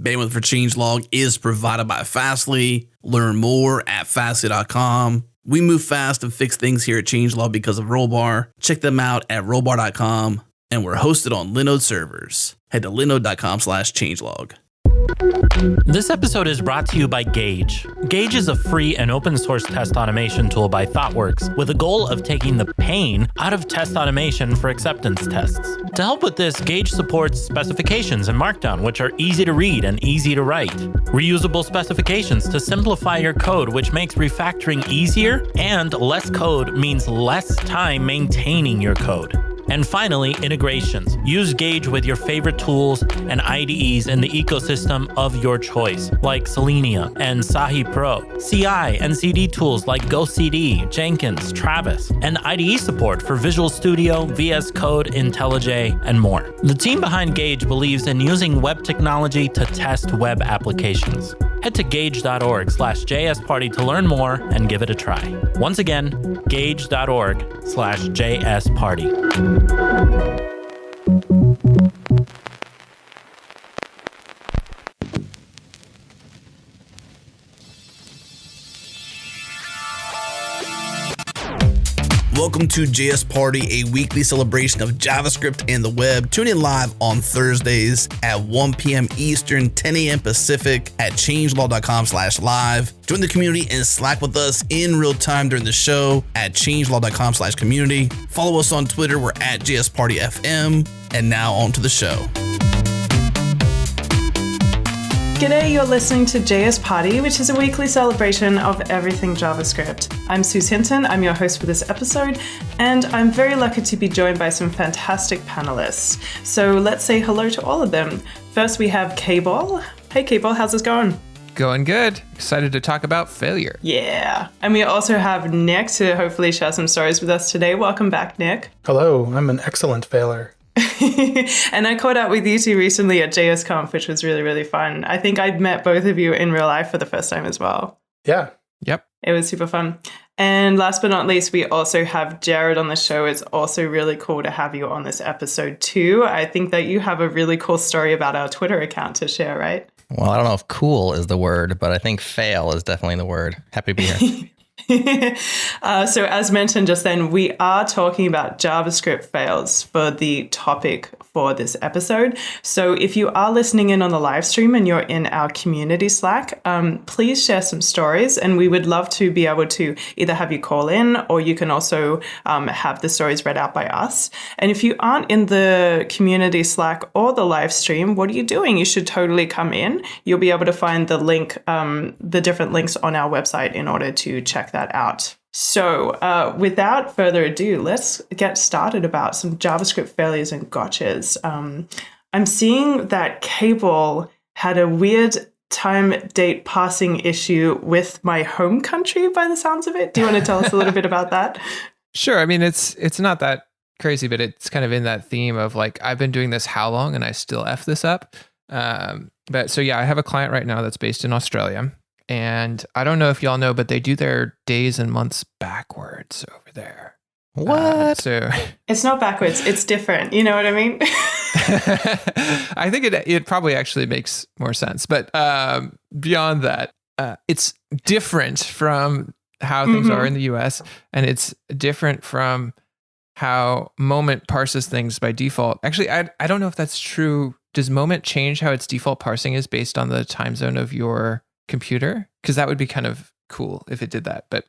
Bandwidth for changelog is provided by Fastly. Learn more at fastly.com. We move fast and fix things here at changelog because of Rollbar. Check them out at rollbar.com. And we're hosted on Linode servers. Head to linode.com/changelog. This episode is brought to you by Gauge. Gauge is a free and open source test automation tool by ThoughtWorks with a goal of taking the pain out of test automation for acceptance tests. To help with this, Gauge supports specifications in Markdown, which are easy to read and easy to write. Reusable specifications to simplify your code, which makes refactoring easier, and less code means less time maintaining your code. And finally, integrations. Use Gauge with your favorite tools and IDEs in the ecosystem of your choice, like Selenia and Sahi Pro, CI and CD tools like GoCD, Jenkins, Travis, and IDE support for Visual Studio, VS Code, IntelliJ, and more. The team behind Gauge believes in using web technology to test web applications. Head to gauge.org/JSParty to learn more and give it a try. Once again, gauge.org/JSParty. Welcome to JS Party, a weekly celebration of JavaScript and the web. Tune in live on Thursdays at 1 p.m. Eastern, 10 a.m. Pacific at changelog.com/live. Join the community and Slack with us in real time during the show at changelog.com/community. Follow us on Twitter. We're at JSPartyFM. And now on to the show. G'day, you're listening to JS Party, which is a weekly celebration of everything JavaScript. I'm Suze Hinton, I'm your host for this episode, and I'm very lucky to be joined by some fantastic panelists. So let's say hello to all of them. First we have KBall. Hey KBall, how's this going? Going good. Excited to talk about failure. Yeah. And we also have Nick to hopefully share some stories with us today. Welcome back, Nick. Hello, I'm an excellent failure. And I caught up with you two recently at JSConf, which was really, really fun. I think I'd met both of you in real life for the first time as well. Yeah. Yep. It was super fun. And last but not least, we also have Jerod on the show. It's also really cool to have you on this episode too. I think that you have a really cool story about our Twitter account to share, right? Well, I don't know if cool is the word, but I think fail is definitely the word. Happy to be here. So as mentioned just then, we are talking about JavaScript fails for the topic for this episode. So if you are listening in on the live stream and you're in our community Slack, please share some stories, and we would love to be able to either have you call in, or you can also have the stories read out by us. And if you aren't in the community Slack or the live stream, what are you doing? You should totally come in. You'll be able to find the link, the different links on our website in order to check that out. So without further ado, let's get started about some JavaScript failures and gotchas. I'm seeing that KBall had a weird time date passing issue with my home country by the sounds of it. Do you want to tell us a little bit about that? Sure. I mean, it's not that crazy, but it's kind of in that theme of like, I've been doing this how long and I still F this up. But so yeah, I have a client right now that's based in Australia. And I don't know if y'all know, but they do their days and months backwards over there. What? So it's not backwards. It's different. You know what I mean? I think it probably actually makes more sense. But beyond that, it's different from how things are in the US. And it's different from how Moment parses things by default. Actually, I don't know if that's true. Does Moment change how its default parsing is based on the time zone of your computer? Because that would be kind of cool if it did that. But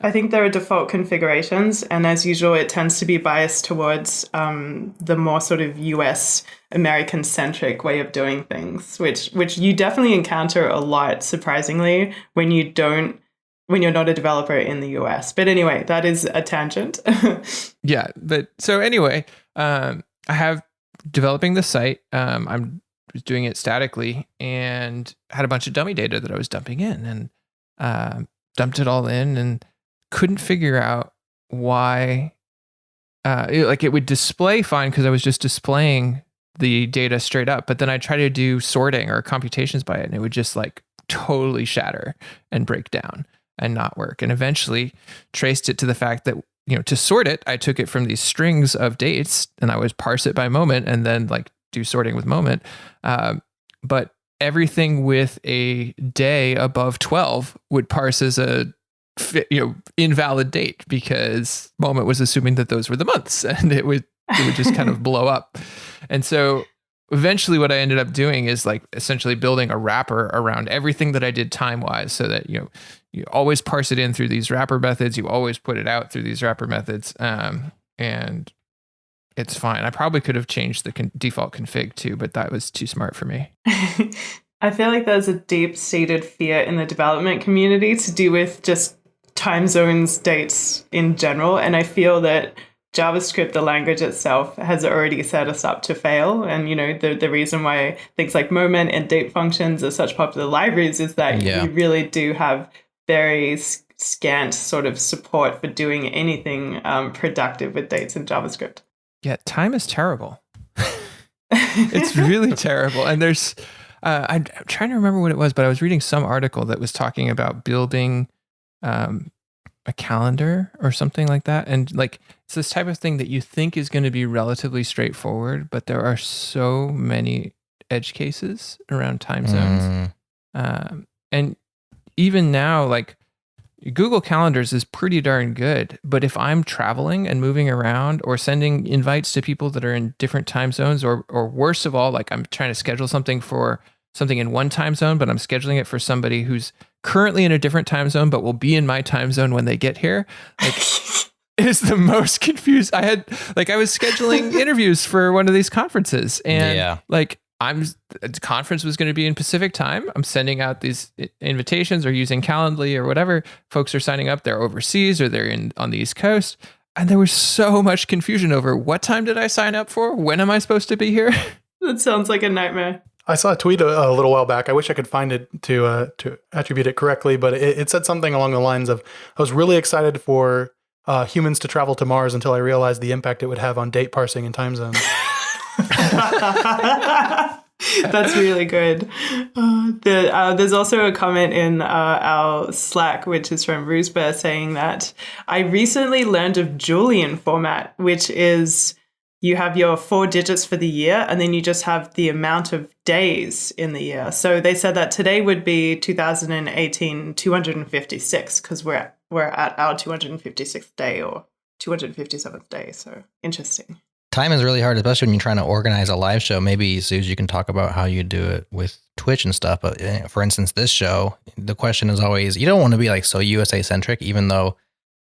I think there are default configurations, and as usual, it tends to be biased towards the more sort of US American centric way of doing things, which you definitely encounter a lot, surprisingly, when you're not a developer in the US. But anyway, that is a tangent. Yeah, but so anyway, I have developing the site. I'm doing it statically and had a bunch of dummy data that I was dumping in, and dumped it all in and couldn't figure out why it would display fine because I was just displaying the data straight up, but then I try to do sorting or computations by it and it would just like totally shatter and break down and not work. And eventually traced it to the fact that, to sort it, I took it from these strings of dates and I would parse it by moment and then like do sorting with moment. But everything with a day above 12 would parse as a invalid date, because Moment was assuming that those were the months, and it would just kind of blow up. And so eventually what I ended up doing is like essentially building a wrapper around everything that I did time wise, so that you always parse it in through these wrapper methods, you always put it out through these wrapper methods, and it's fine. I probably could have changed the default config too, but that was too smart for me. I feel like there's a deep-seated fear in the development community to do with just time zones, dates in general, and I feel that JavaScript, the language itself, has already set us up to fail. And the reason why things like moment and date functions are such popular libraries is that you really do have very scant sort of support for doing anything productive with dates in JavaScript. Yeah, time is terrible. It's really terrible. And there's I'm trying to remember what it was, but I was reading some article that was talking about building a calendar or something like that. And like, it's this type of thing that you think is going to be relatively straightforward, but there are so many edge cases around time zones. And even now, like, Google Calendars is pretty darn good, but if I'm traveling and moving around or sending invites to people that are in different time zones, or worst of all, like I'm trying to schedule something in one time zone, but I'm scheduling it for somebody who's currently in a different time zone, but will be in my time zone when they get here, like, is the most confused. I was scheduling interviews for one of these conferences, and the conference was going to be in Pacific time. I'm sending out these invitations or using Calendly or whatever. Folks are signing up. They're overseas or they're on the East Coast. And there was so much confusion over what time did I sign up for? When am I supposed to be here? That sounds like a nightmare. I saw a tweet a little while back. I wish I could find it to attribute it correctly, but it said something along the lines of, I was really excited for humans to travel to Mars until I realized the impact it would have on date parsing and time zones. That's really good. There's also a comment in our Slack, which is from Roosbear, saying that I recently learned of Julian format, which is you have your 4 digits for the year, and then you just have the amount of days in the year. So they said that today would be 2018 256, because we're at our 256th day or 257th day. So interesting. Time is really hard, especially when you're trying to organize a live show. Maybe, Suze, you can talk about how you do it with Twitch and stuff. But for instance, this show, the question is always, you don't want to be like so USA centric, even though,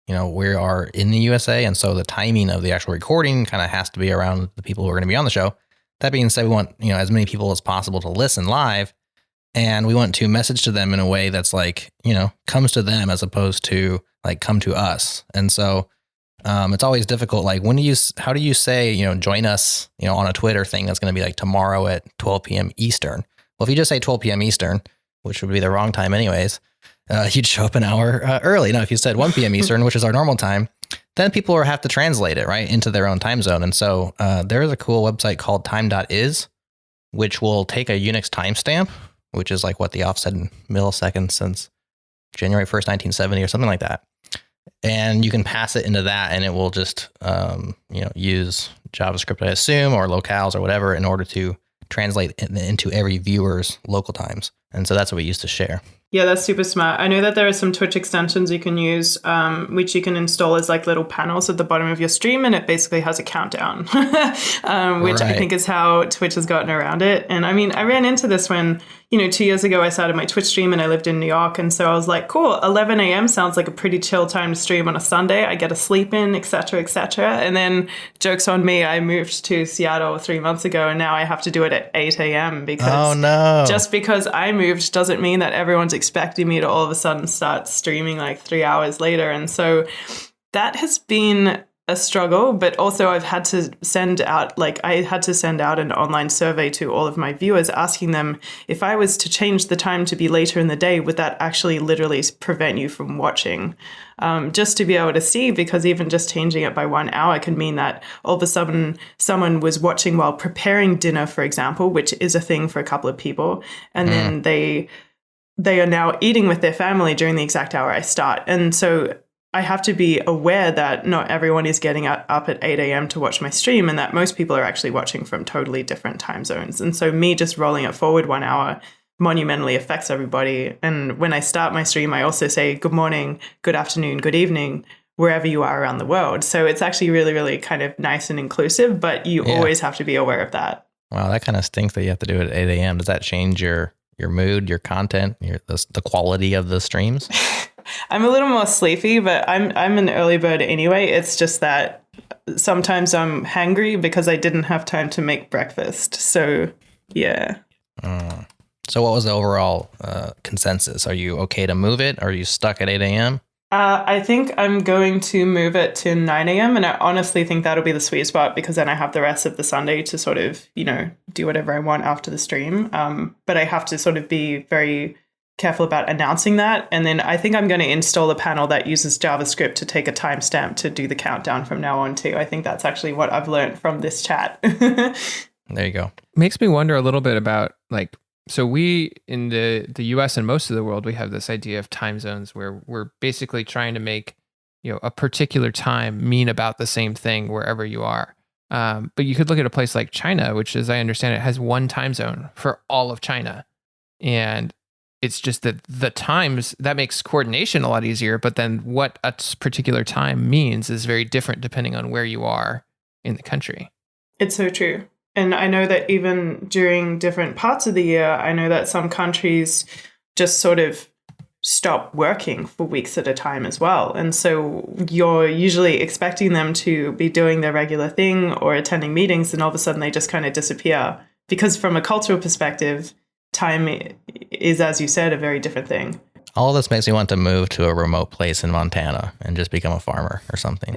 we are in the USA. And so the timing of the actual recording kind of has to be around the people who are going to be on the show. That being said, we want, as many people as possible to listen live. And we want to message to them in a way that's like, comes to them as opposed to like come to us. And so it's always difficult. Like, how do you say, join us, on a Twitter thing that's going to be like tomorrow at 12 p.m. Eastern? Well, if you just say 12 p.m. Eastern, which would be the wrong time anyways, you'd show up an hour early. Now, if you said 1 p.m. Eastern, which is our normal time, then people will have to translate it right into their own time zone. And so there is a cool website called time.is, which will take a Unix timestamp, which is like what the offset in milliseconds since January 1st, 1970 or something like that. And you can pass it into that, and it will just, use JavaScript, I assume, or locales or whatever in order to translate into every viewer's local times. And so that's what we use to share. Yeah, that's super smart. I know that there are some Twitch extensions you can use, which you can install as like little panels at the bottom of your stream, and it basically has a countdown, which I think is how Twitch has gotten around it. And I mean, I ran into this when, 2 years ago I started my Twitch stream and I lived in New York. And so I was like, cool, 11 a.m. sounds like a pretty chill time to stream on a Sunday. I get a sleep in, et cetera, et cetera. And then joke's on me, I moved to Seattle 3 months ago, and now I have to do it at 8 a.m. because just because I moved doesn't mean that everyone's expecting me to all of a sudden start streaming like 3 hours later. And so that has been a struggle, but also I've had to send out an online survey to all of my viewers asking them, if I was to change the time to be later in the day, would that actually literally prevent you from watching? Just to be able to see, because even just changing it by 1 hour can mean that all of a sudden someone was watching while preparing dinner, for example, which is a thing for a couple of people. And then they are now eating with their family during the exact hour I start. And so I have to be aware that not everyone is getting up at 8 a.m. to watch my stream, and that most people are actually watching from totally different time zones. And so me just rolling it forward 1 hour monumentally affects everybody. And when I start my stream, I also say good morning, good afternoon, good evening, wherever you are around the world. So it's actually really, really kind of nice and inclusive, but you always have to be aware of that. Wow, that kind of stinks that you have to do it at 8 a.m. Does that change your mood, your content, the quality of the streams? I'm a little more sleepy, but I'm an early bird anyway. It's just that sometimes I'm hangry because I didn't have time to make breakfast. So, yeah. So what was the overall consensus? Are you okay to move it? Are you stuck at 8 a.m.? I think I'm going to move it to 9 a.m. And I honestly think that'll be the sweet spot because then I have the rest of the Sunday to sort of, do whatever I want after the stream. But I have to sort of be very careful about announcing that. And then I think I'm going to install a panel that uses JavaScript to take a timestamp to do the countdown from now on too. I think that's actually what I've learned from this chat. There you go. Makes me wonder a little bit about so we in the US and most of the world, we have this idea of time zones where we're basically trying to make, a particular time mean about the same thing wherever you are. But you could look at a place like China, which, as I understand it, has one time zone for all of China. And it's just that the times, that makes coordination a lot easier. But then what a particular time means is very different depending on where you are in the country. It's so true. And I know that even during different parts of the year, I know that some countries just sort of stop working for weeks at a time as well. And so you're usually expecting them to be doing their regular thing or attending meetings, and all of a sudden they just kind of disappear. Because from a cultural perspective, time is, as you said, a very different thing. All this makes me want to move to a remote place in Montana and just become a farmer or something.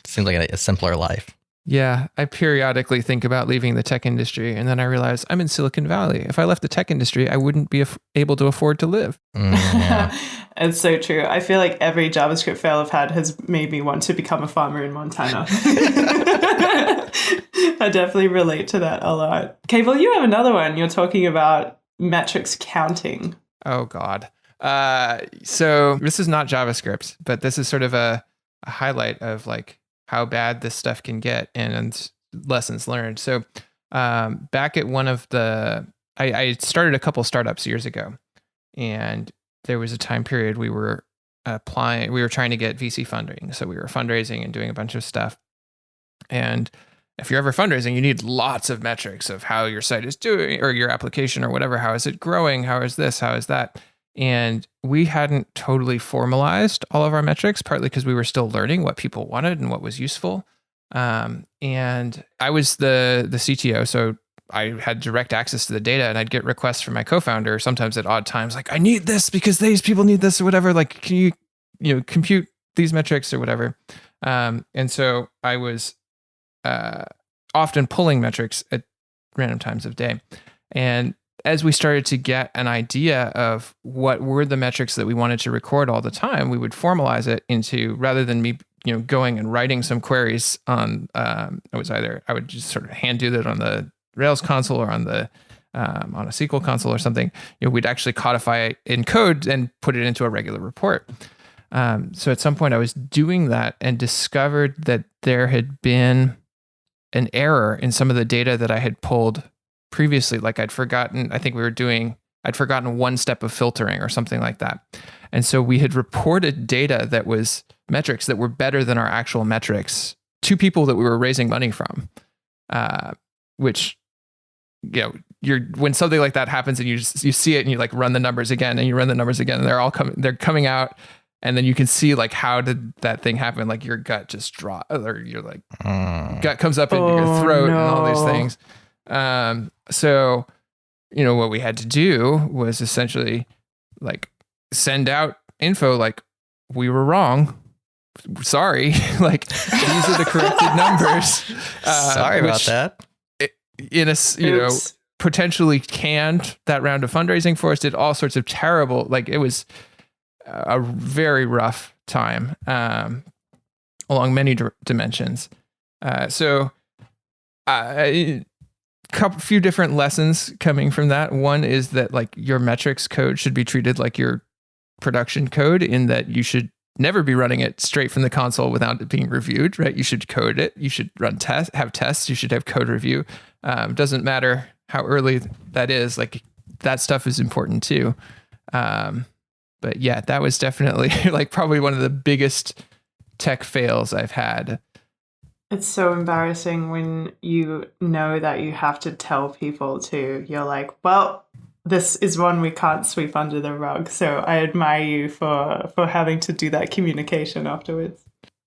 Seems like a simpler life. Yeah, I periodically think about leaving the tech industry, and then I realize I'm in Silicon Valley. If I left the tech industry, I wouldn't be able to afford to live. Yeah. It's so true. I feel like every JavaScript fail I've had has made me want to become a farmer in Montana. I definitely relate to that a lot. KBall, you have another one. You're talking about metrics counting. Oh, God. So this is not JavaScript, but this is sort of a highlight of how bad this stuff can get and lessons learned. So back at one of I started a couple startups years ago, and there was a time period we were trying to get VC funding. So we were fundraising and doing a bunch of stuff. And if you're ever fundraising, you need lots of metrics of how your site is doing or your application or whatever. How is it growing? How is this? How is that? And we hadn't totally formalized all of our metrics, partly because we were still learning what people wanted and what was useful. And I was the CTO, so I had direct access to the data, and I'd get requests from my co-founder sometimes at odd times, like, I need this because these people need this or whatever. Like, can you compute these metrics or whatever? And so I was often pulling metrics at random times of day. And as we started to get an idea of what were the metrics that we wanted to record all the time, we would formalize it into, rather than me, going and writing some queries on, I would just sort of hand do that on the Rails console or on a SQL console or something. We'd actually codify it in code and put it into a regular report. So at some point I was doing that and discovered that there had been an error in some of the data that I had pulled previously. Like I'd forgotten one step of filtering or something like that. And so we had reported data that was metrics that were better than our actual metrics to people that we were raising money from, which, when something like that happens and you see it and you run the numbers again and you run the numbers again and they're coming out. And then you can see how did that thing happen? Like your gut just drops, or your gut comes up into your throat and all these things. So, what we had to do was essentially send out info we were wrong. Sorry, these are the corrected numbers. Sorry about that. Potentially canned that round of fundraising for us. Did all sorts of terrible. It was a very rough time along many dimensions. So a few different lessons coming from that. One is that your metrics code should be treated like your production code, in that you should never be running it straight from the console without it being reviewed, right? You should code it. You should have tests. You should have code review. Doesn't matter how early that is. Like that stuff is important too. But yeah, that was definitely like probably one of the biggest tech fails I've had. It's so embarrassing when you know that you have to tell people to. You're like, well, this is one we can't sweep under the rug. So I admire you for having to do that communication afterwards.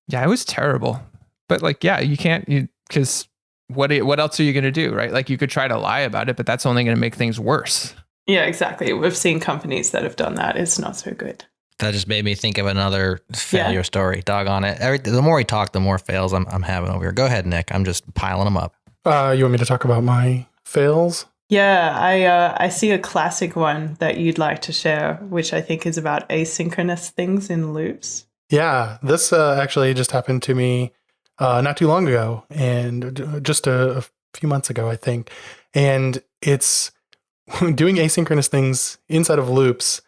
Yeah, it was terrible. But like, yeah, you can't, because what else are you going to do, right? Like you could try to lie about it, but that's only going to make things worse. Yeah, exactly. We've seen companies that have done that. It's not so good. That just made me think of another failure story. Doggone it. The more we talk, the more fails I'm having over here. Go ahead, Nick. I'm just piling them up. You want me to talk about my fails? Yeah, I see a classic one that you'd like to share, which I think is about asynchronous things in loops. Yeah, this actually just happened to me not too long ago, and just a few months ago, I think. And it's doing asynchronous things inside of loops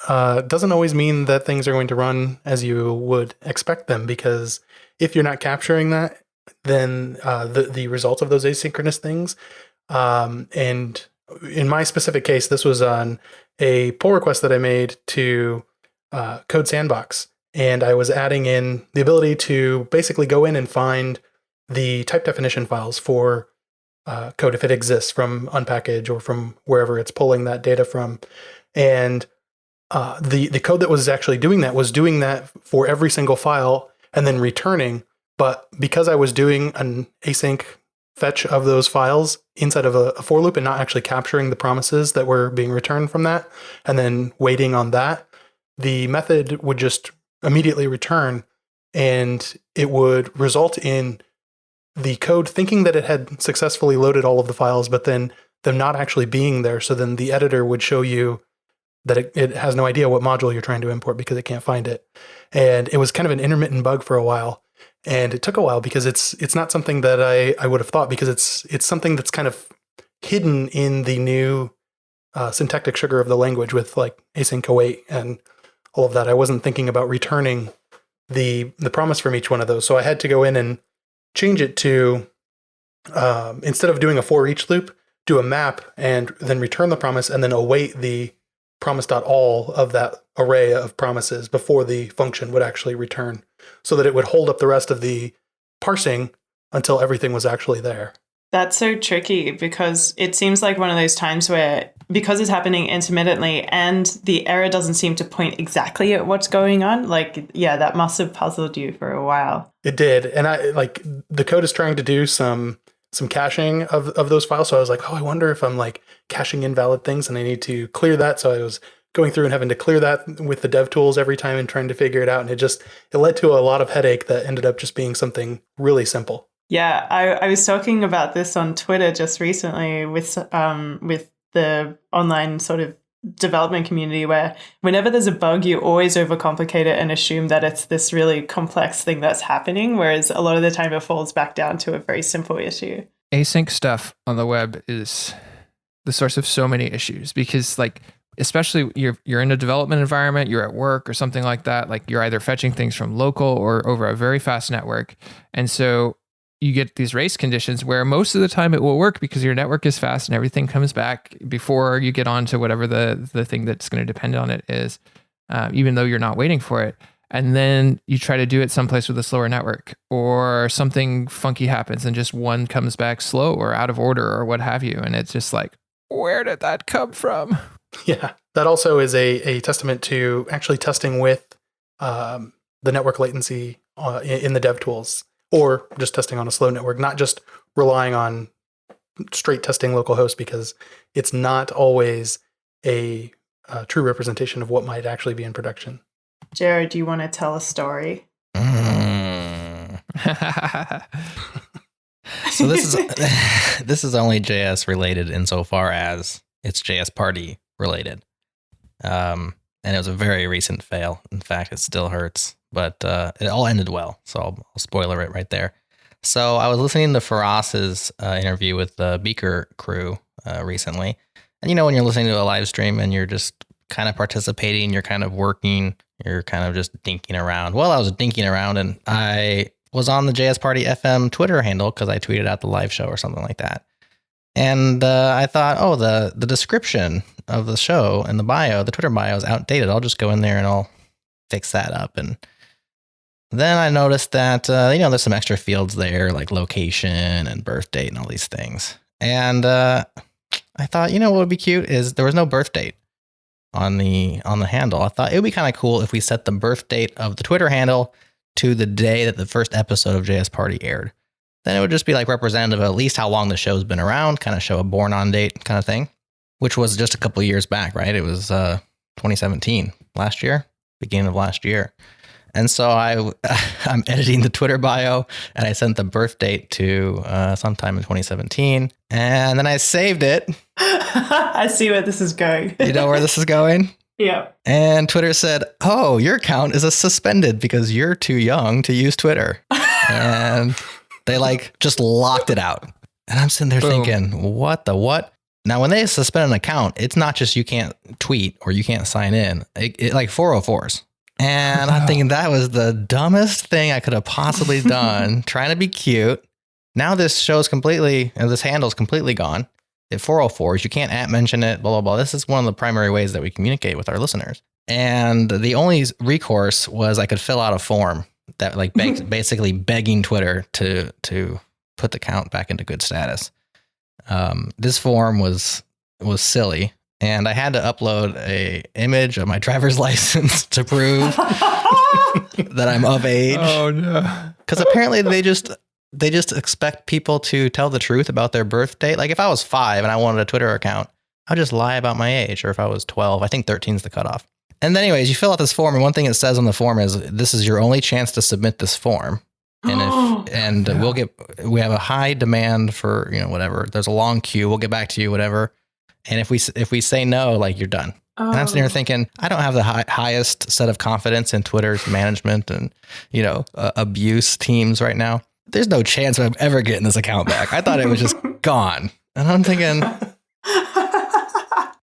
doesn't always mean that things are going to run as you would expect them, because if you're not capturing that, then the results of those asynchronous things, and in my specific case, this was on a pull request that I made to Code Sandbox, and I was adding in the ability to basically go in and find the type definition files for code if it exists from Unpackage or from wherever it's pulling that data from, and the code that was actually doing that was doing that for every single file and then returning. But because I was doing an async fetch of those files inside of a for loop and not actually capturing the promises that were being returned from that, and then waiting on that, the method would just immediately return, and it would result in the code thinking that it had successfully loaded all of the files, but then them not actually being there. So then the editor would show you that it has no idea what module you're trying to import because it can't find it. And it was kind of an intermittent bug for a while. And it took a while because it's not something that I would have thought, because it's something that's kind of hidden in the new syntactic sugar of the language with like async await and all of that. I wasn't thinking about returning the promise from each one of those. So I had to go in and change it to, instead of doing a for each loop, do a map and then return the promise and then await the promise.all of that array of promises before the function would actually return, so that it would hold up the rest of the parsing until everything was actually there. That's so tricky, because it seems like one of those times where, because it's happening intermittently and the error doesn't seem to point exactly at what's going on, like, yeah, that must have puzzled you for a while. It did. And I like the code is trying to do some caching of those files. So I was like, oh, I wonder if I'm like caching invalid things and I need to clear that. So I was going through and having to clear that with the dev tools every time and trying to figure it out. And it led to a lot of headache that ended up just being something really simple. Yeah, I was talking about this on Twitter just recently with the online sort of development community, where whenever there's a bug, you always overcomplicate it and assume that it's this really complex thing that's happening, whereas a lot of the time it falls back down to a very simple issue. Async stuff on the web is the source of so many issues, because like, especially you're in a development environment, you're at work or something like that, like you're either fetching things from local or over a very fast network. And so you get these race conditions where most of the time it will work because your network is fast and everything comes back before you get on to whatever the thing that's going to depend on it is, even though you're not waiting for it. And then you try to do it someplace with a slower network, or something funky happens and just one comes back slow or out of order or what have you. And it's just like, where did that come from? Yeah, that also is a testament to actually testing with the network latency in the dev tools, or just testing on a slow network, not just relying on straight testing localhost, because it's not always a true representation of what might actually be in production. Jerod, do you want to tell a story? So this is only JS related insofar as it's JS party related. And it was a very recent fail. In fact, it still hurts, but it all ended well. So I'll spoiler it right there. So I was listening to Faraz's interview with the Beaker crew recently. And you know, when you're listening to a live stream and you're just kind of participating, you're kind of working, you're kind of just dinking around. Well, I was dinking around and I was on the JS Party FM Twitter handle because I tweeted out the live show or something like that. And I thought, oh, the description of the show and the bio, the Twitter bio is outdated. I'll just go in there and I'll fix that up. And then I noticed that, there's some extra fields there, like location and birth date and all these things. And I thought, what would be cute is there was no birth date on the handle. I thought it would be kind of cool if we set the birth date of the Twitter handle to the day that the first episode of JS Party aired. Then it would just be like representative of at least how long the show's been around, kind of show a born on date kind of thing, which was just a couple of years back, right? It was 2017, beginning of last year. And so I'm editing the Twitter bio and I sent the birth date to sometime in 2017. And then I saved it. I see where this is going. You know where this is going? Yeah. And Twitter said, oh, your account is suspended because you're too young to use Twitter. And they just locked it out. And I'm sitting there thinking, what the what? Now, when they suspend an account, it's not just you can't tweet or you can't sign in. It like 404s. And I'm thinking that was the dumbest thing I could have possibly done, trying to be cute. Now this show's this handle's completely gone. At 404s, you can't mention it, blah, blah, blah. This is one of the primary ways that we communicate with our listeners. And the only recourse was I could fill out a form that basically begging Twitter to put the account back into good status. This form was silly. And I had to upload a image of my driver's license to prove that I'm of age. Oh no! Because apparently they just expect people to tell the truth about their birth date. Like if I was 5 and I wanted a Twitter account, I'd just lie about my age. Or if I was 12, I think 13 is the cutoff. And then anyways, you fill out this form, and one thing it says on the form is this is your only chance to submit this form. And we have a high demand for whatever. There's a long queue. We'll get back to you, whatever. And if we say no, you're done. Oh. And I'm sitting here thinking, I don't have the highest set of confidence in Twitter's management and, abuse teams right now. There's no chance of ever getting this account back. I thought it was just gone. And I'm thinking,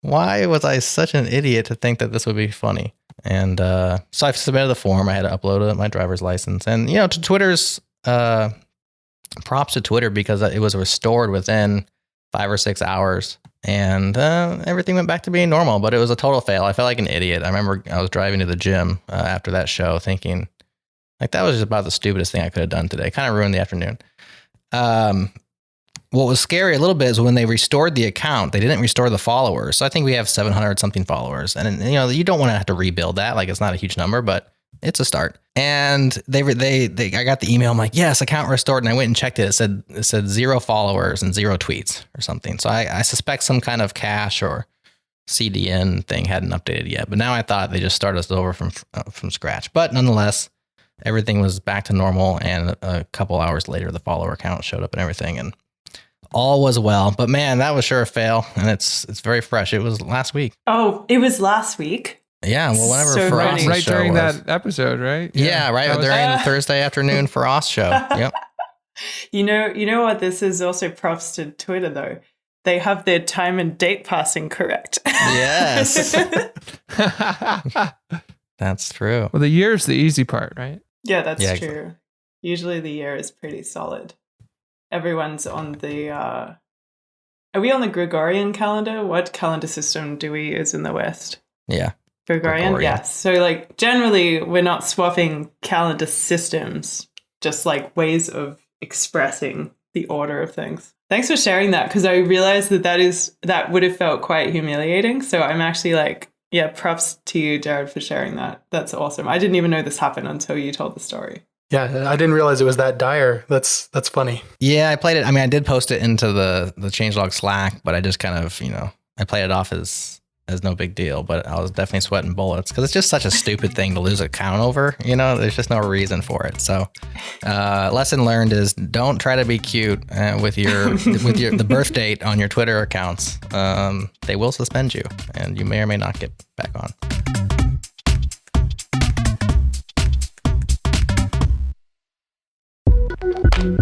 why was I such an idiot to think that this would be funny? And so I submitted the form. I had to upload my driver's license. And, to Twitter's props to Twitter because it was restored within 5 or 6 hours. And everything went back to being normal, but it was a total fail. I felt like an idiot. I remember I was driving to the gym after that show thinking, that was just about the stupidest thing I could have done today. Kind of ruined the afternoon. What was scary a little bit is when they restored the account, they didn't restore the followers. So I think we have 700 something followers. And, you don't want to have to rebuild that. It's not a huge number, but it's a start. And I got the email. I'm like, yes, account restored. And I went and checked it. It said 0 followers and 0 tweets or something. So I suspect some kind of cache or CDN thing hadn't updated yet. But now I thought they just started us over from scratch. But nonetheless, everything was back to normal. And a couple hours later, the follower count showed up and everything. And all was well. But man, that was sure a fail. And it's very fresh. It was last week. Oh, it was last week? Yeah, well, whenever so Frost's right show during was. that episode, right? Yeah, right during Thursday afternoon Frost show. Yep. You know what? This is also props to Twitter, though. They have their time and date passing correct. Yes. That's true. Well, the year's the easy part, right? Yeah, that's true. Exactly. Usually the year is pretty solid. Everyone's on the... Are we on the Gregorian calendar? What calendar system do we use in the West? Yeah. Gregorian, yes. So generally we're not swapping calendar systems, just ways of expressing the order of things. Thanks for sharing that, because I realized that would have felt quite humiliating. So I'm actually props to you, Jerod, for sharing that. That's awesome. I didn't even know this happened until you told the story. Yeah, I didn't realize it was that dire. That's funny. Yeah, I played it. I mean, I did post it into the changelog Slack, but I just kind of, I played it off as no big deal, but I was definitely sweating bullets because it's just such a stupid thing to lose a count over. There's just no reason for it. So, lesson learned is don't try to be cute with the birth date on your Twitter accounts. They will suspend you, and you may or may not get back on.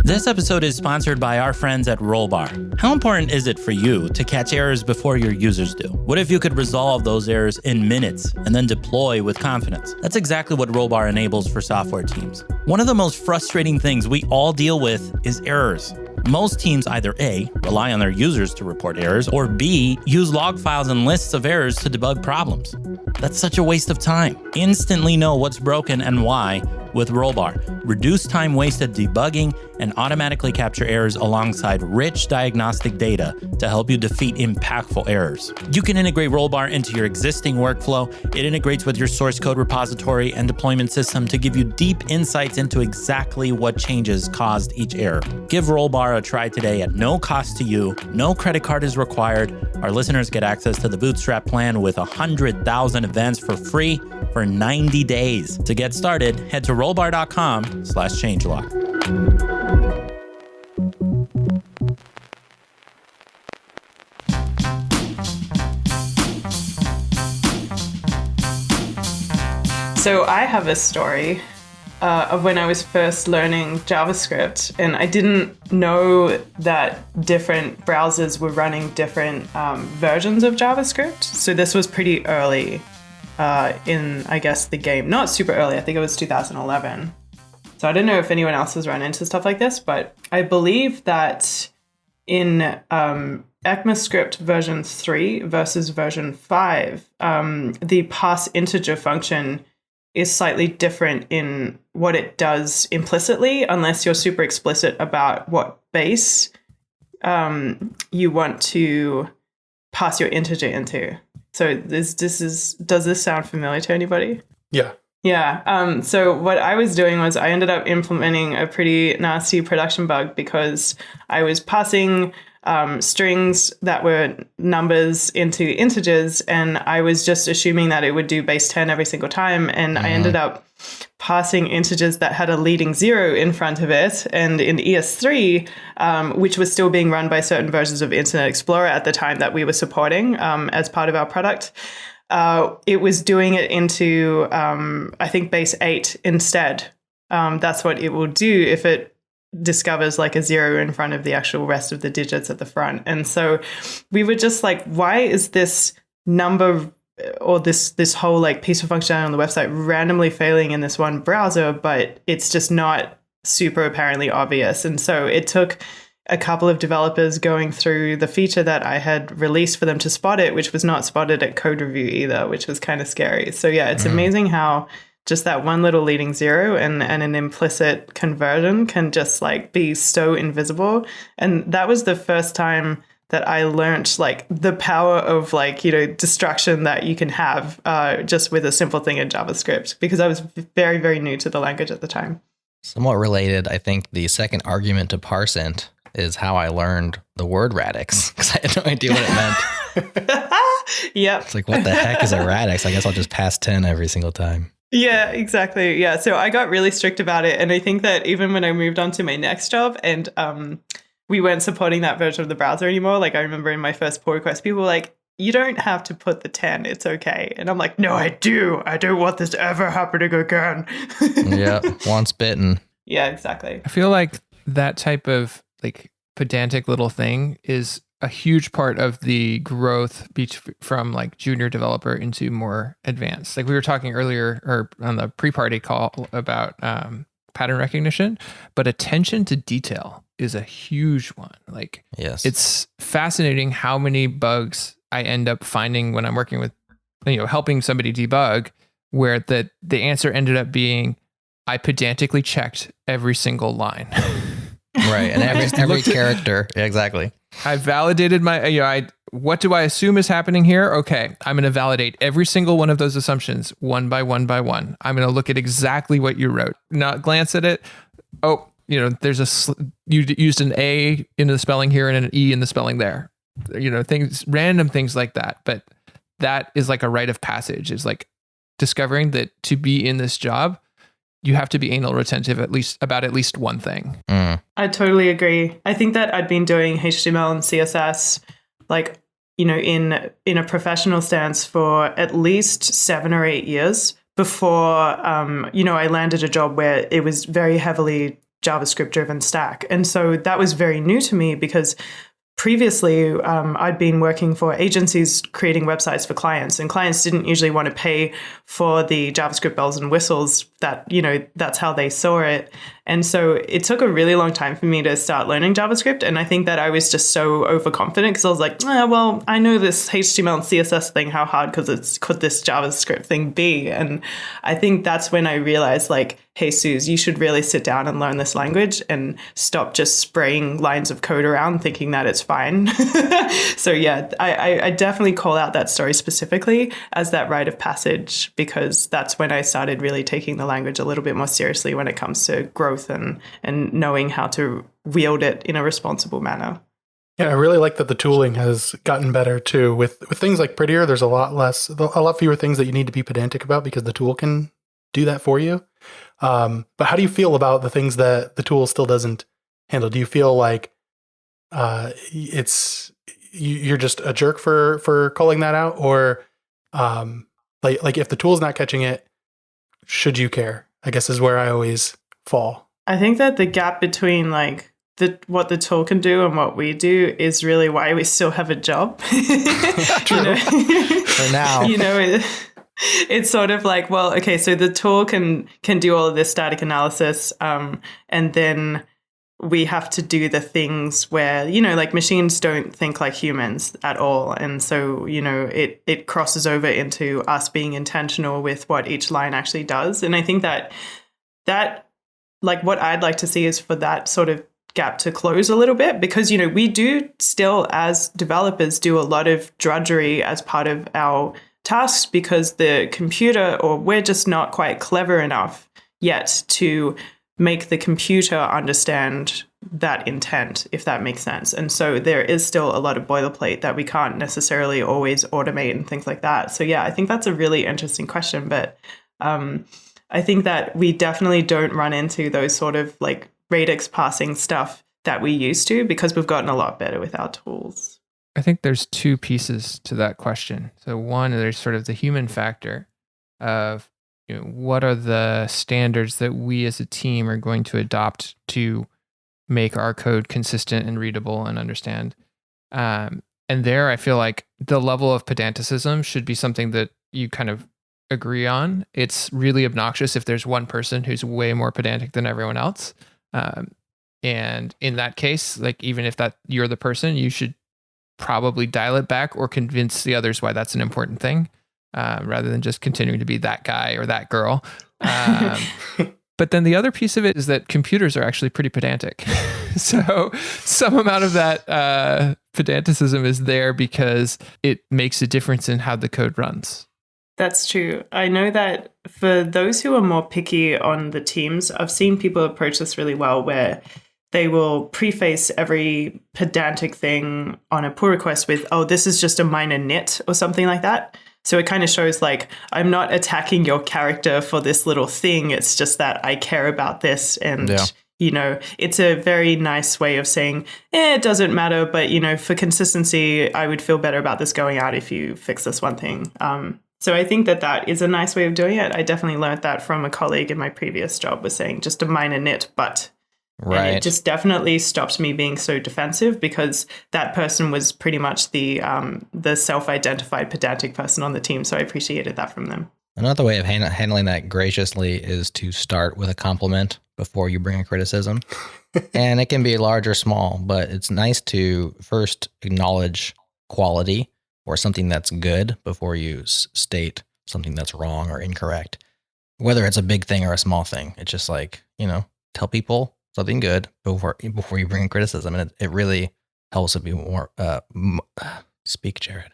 This episode is sponsored by our friends at Rollbar. How important is it for you to catch errors before your users do? What if you could resolve those errors in minutes and then deploy with confidence? That's exactly what Rollbar enables for software teams. One of the most frustrating things we all deal with is errors. Most teams either A, rely on their users to report errors, or B, use log files and lists of errors to debug problems. That's such a waste of time. Instantly know what's broken and why with Rollbar. Reduce time wasted debugging and automatically capture errors alongside rich diagnostic data to help you defeat impactful errors. You can integrate Rollbar into your existing workflow. It integrates with your source code repository and deployment system to give you deep insights into exactly what changes caused each error. Give Rollbar a try today at no cost to you. No credit card is required. Our listeners get access to the Bootstrap plan with 100,000 events for free for 90 days. To get started, head to rollbar.com/changelog. So I have a story of when I was first learning JavaScript, and I didn't know that different browsers were running different versions of JavaScript. So this was pretty early in, I guess, the game. Not super early, I think it was 2011. So I don't know if anyone else has run into stuff like this, but I believe that in ECMAScript version 3 versus version 5, the pass integer function is slightly different in what it does implicitly, unless you're super explicit about what base you want to pass your integer into. So does this sound familiar to anybody? Yeah. Yeah. So what I was doing was I ended up implementing a pretty nasty production bug because I was passing strings that were numbers into integers, and I was just assuming that it would do base 10 every single time. And I ended up passing integers that had a leading 0 in front of it. And in ES3, which was still being run by certain versions of Internet Explorer at the time that we were supporting as part of our product, it was doing it into, I think, base 8 instead. That's what it will do if it discovers like a 0 in front of the actual rest of the digits at the front. And so we were just like, why is this number or this whole like piece of functionality on the website randomly failing in this one browser, but it's just not super apparently obvious. And so it took a couple of developers going through the feature that I had released for them to spot it, which was not spotted at code review either, which was kind of scary. So yeah, it's amazing how just that one little leading 0 and an implicit conversion can just like be so invisible. And that was the first time that I learned like the power of like, you know, destruction that you can have just with a simple thing in JavaScript, because I was very, very new to the language at the time. Somewhat related, I think the second argument to parseInt is how I learned the word radix, because I had no idea what it meant. Yep. It's like, what the heck is a radix? I guess I'll just pass 10 every single time. Yeah, exactly. Yeah. So I got really strict about it. And I think that even when I moved on to my next job and we weren't supporting that version of the browser anymore, like I remember in my first pull request, people were like, you don't have to put the 10, it's okay. And I'm like, no, I do. I don't want this ever happening again. Yeah, once bitten. Yeah, exactly. I feel like that type of like pedantic little thing is a huge part of the growth from like junior developer into more advanced. Like we were talking earlier or on the pre-party call about pattern recognition, but attention to detail is a huge one. Like, yes, it's fascinating how many bugs I end up finding when I'm working with, you know, helping somebody debug, where the answer ended up being, I pedantically checked every single line. Right, and every character. Yeah, exactly. I validated my, what do I assume is happening here? Okay, I'm going to validate every single one of those assumptions one by one by one. I'm going to look at exactly what you wrote, not glance at it. Oh, you know, there's you used an A in the spelling here and an E in the spelling there. You know, random things like that. But that is like a rite of passage. Is like discovering that to be in this job, you have to be anal retentive about at least one thing. I totally agree. I think that I'd been doing HTML and CSS, like, you know, in a professional stance for at least 7 or 8 years before, you know, I landed a job where it was very heavily JavaScript driven stack. And so that was very new to me because previously, I'd been working for agencies creating websites for clients, and clients didn't usually want to pay for the JavaScript bells and whistles that, you know, that's how they saw it. And so it took a really long time for me to start learning JavaScript. And I think that I was just so overconfident because I was like, well, I know this HTML and CSS thing, how hard could this JavaScript thing be? And I think that's when I realized, like, hey, Suze, you should really sit down and learn this language and stop just spraying lines of code around thinking that it's fine. So yeah, I definitely call out that story specifically as that rite of passage, because that's when I started really taking the language a little bit more seriously when it comes to growth and knowing how to wield it in a responsible manner. Yeah, I really like that the tooling has gotten better too. With things like Prettier, there's a lot fewer things that you need to be pedantic about because the tool can do that for you. But how do you feel about the things that the tool still doesn't handle? Do you feel like you're just a jerk for calling that out, or like if the tool's not catching it, should you care? I guess is where I always fall. I think that the gap between like what the tool can do and what we do is really why we still have a job. True. For now. It's sort of like, well, okay, so the tool can do all of this static analysis, and then we have to do the things where, like machines don't think like humans at all. And so, it crosses over into us being intentional with what each line actually does. And I think that like what I'd like to see is for that sort of gap to close a little bit, because, we do still as developers do a lot of drudgery as part of our tasks because the computer, or we're just not quite clever enough yet to make the computer understand that intent, if that makes sense. And so there is still a lot of boilerplate that we can't necessarily always automate and things like that. So yeah, I think that's a really interesting question. But I think that we definitely don't run into those sort of like radix parsing stuff that we used to because we've gotten a lot better with our tools. I think there's two pieces to that question. So one, there's sort of the human factor of what are the standards that we as a team are going to adopt to make our code consistent and readable and understand. And there, I feel like the level of pedanticism should be something that you kind of agree on. It's really obnoxious if there's one person who's way more pedantic than everyone else. And in that case, like even if that you're the person, you should probably dial it back or convince the others why that's an important thing, rather than just continuing to be that guy or that girl. But then the other piece of it is that computers are actually pretty pedantic. So some amount of that pedanticism is there because it makes a difference in how the code runs. That's true. I know that for those who are more picky on the teams, I've seen people approach this really well where they will preface every pedantic thing on a pull request with, oh, this is just a minor nit or something like that. So it kind of shows like, I'm not attacking your character for this little thing. It's just that I care about this. And, it's a very nice way of saying, it doesn't matter. But, for consistency, I would feel better about this going out if you fix this one thing. So I think that is a nice way of doing it. I definitely learned that from a colleague in my previous job, was saying just a minor nit, but... Right. And it just definitely stopped me being so defensive because that person was pretty much the self-identified pedantic person on the team. So I appreciated that from them. Another way of handling that graciously is to start with a compliment before you bring a criticism. And it can be large or small, but it's nice to first acknowledge quality or something that's good before you state something that's wrong or incorrect. Whether it's a big thing or a small thing, it's just like, tell people something good before you bring in criticism. And it really helps it be more, speak, Jerod,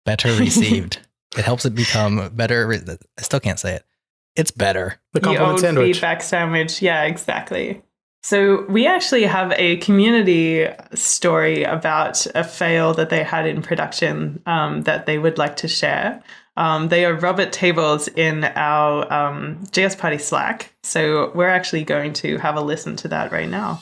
better received. It helps it become better. I still can't say it. It's better. The compliment sandwich. Feedback sandwich. Yeah, exactly. So we actually have a community story about a fail that they had in production that they would like to share. They are Robert tables in our JS Party Slack. So we're actually going to have a listen to that right now.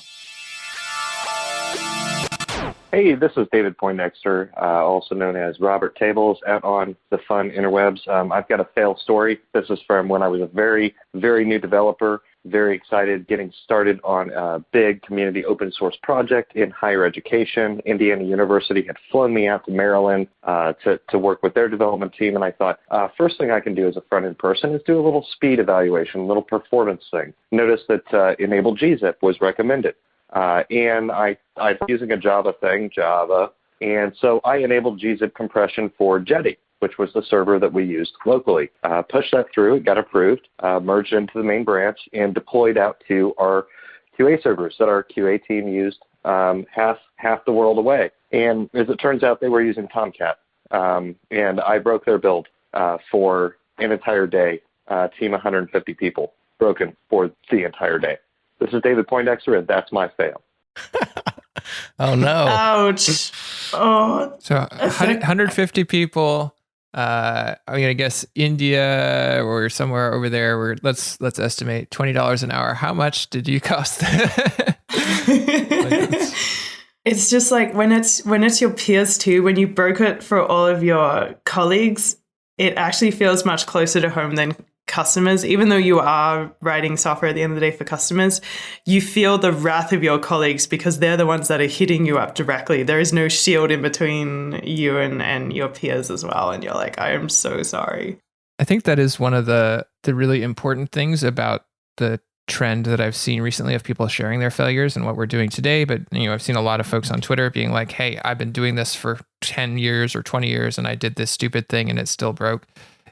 Hey, this is David Poindexter, also known as Robert Tables, out on the fun interwebs. I've got a fail story. This is from when I was a very, very new developer. very excited getting started on a big community open source project in higher education. Indiana University had flown me out to Maryland to work with their development team, and I thought, first thing I can do as a front-end person is do a little speed evaluation, a little performance thing. Notice that enable gzip was recommended, and I'm using a Java thing, Java, and so I enabled gzip compression for Jetty, which was the server that we used locally. Pushed that through, it got approved, merged into the main branch, and deployed out to our QA servers that our QA team used half the world away. And as it turns out, they were using Tomcat. And I broke their build for an entire day, team 150 people, broken for the entire day. This is David Poindexter, and that's my fail. Oh, no. Ouch. Oh. So 150 people. I'm gonna guess India or somewhere over there. Where let's estimate $20 an hour. How much did you cost? It's just like when it's your peers too. When you broke it for all of your colleagues, it actually feels much closer to home than customers. Even though you are writing software at the end of the day for customers, you feel the wrath of your colleagues because they're the ones that are hitting you up directly. There is no shield in between you and your peers as well. And you're like, I am so sorry. I think that is one of the really important things about the trend that I've seen recently of people sharing their failures and what we're doing today. But I've seen a lot of folks on Twitter being like, hey, I've been doing this for 10 years or 20 years and I did this stupid thing and it still broke,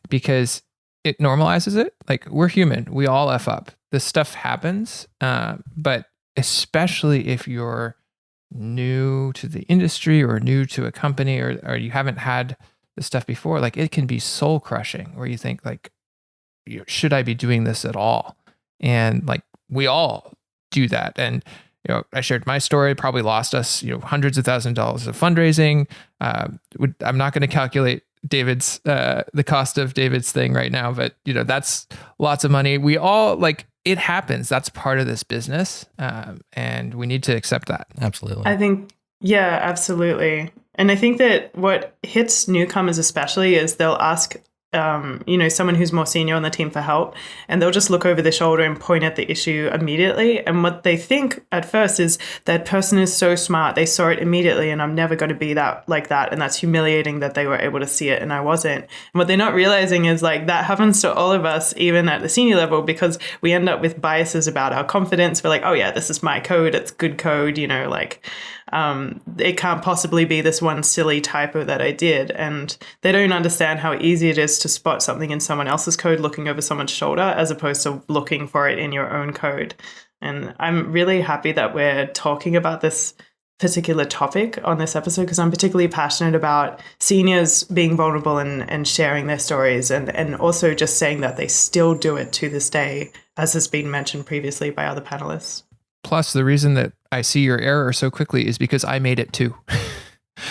because it normalizes it. Like, we're human. We all F up. This stuff happens. But especially if you're new to the industry or new to a company or you haven't had this stuff before, like, it can be soul crushing where you think like, should I be doing this at all? And like, we all do that. And, I shared my story, probably lost us, hundreds of $1,000s of fundraising. I'm not going to calculate David's the cost of David's thing right now, but that's lots of money. We all, like, it happens. That's part of this business, and we need to accept that. Absolutely. I think, yeah, absolutely. And I think that what hits newcomers especially is they'll ask someone who's more senior on the team for help, and they'll just look over their shoulder and point at the issue immediately. And what they think at first is that person is so smart, they saw it immediately, and I'm never going to be like that. And that's humiliating that they were able to see it and I wasn't. And what they're not realizing is like that happens to all of us, even at the senior level, because we end up with biases about our confidence. We're like, oh yeah, this is my code, it's good code, it can't possibly be this one silly typo that I did. And they don't understand how easy it is to spot something in someone else's code looking over someone's shoulder as opposed to looking for it in your own code. And I'm really happy that we're talking about this particular topic on this episode because I'm particularly passionate about seniors being vulnerable and sharing their stories and also just saying that they still do it to this day, as has been mentioned previously by other panelists. Plus, the reason that I see your error so quickly is because I made it too.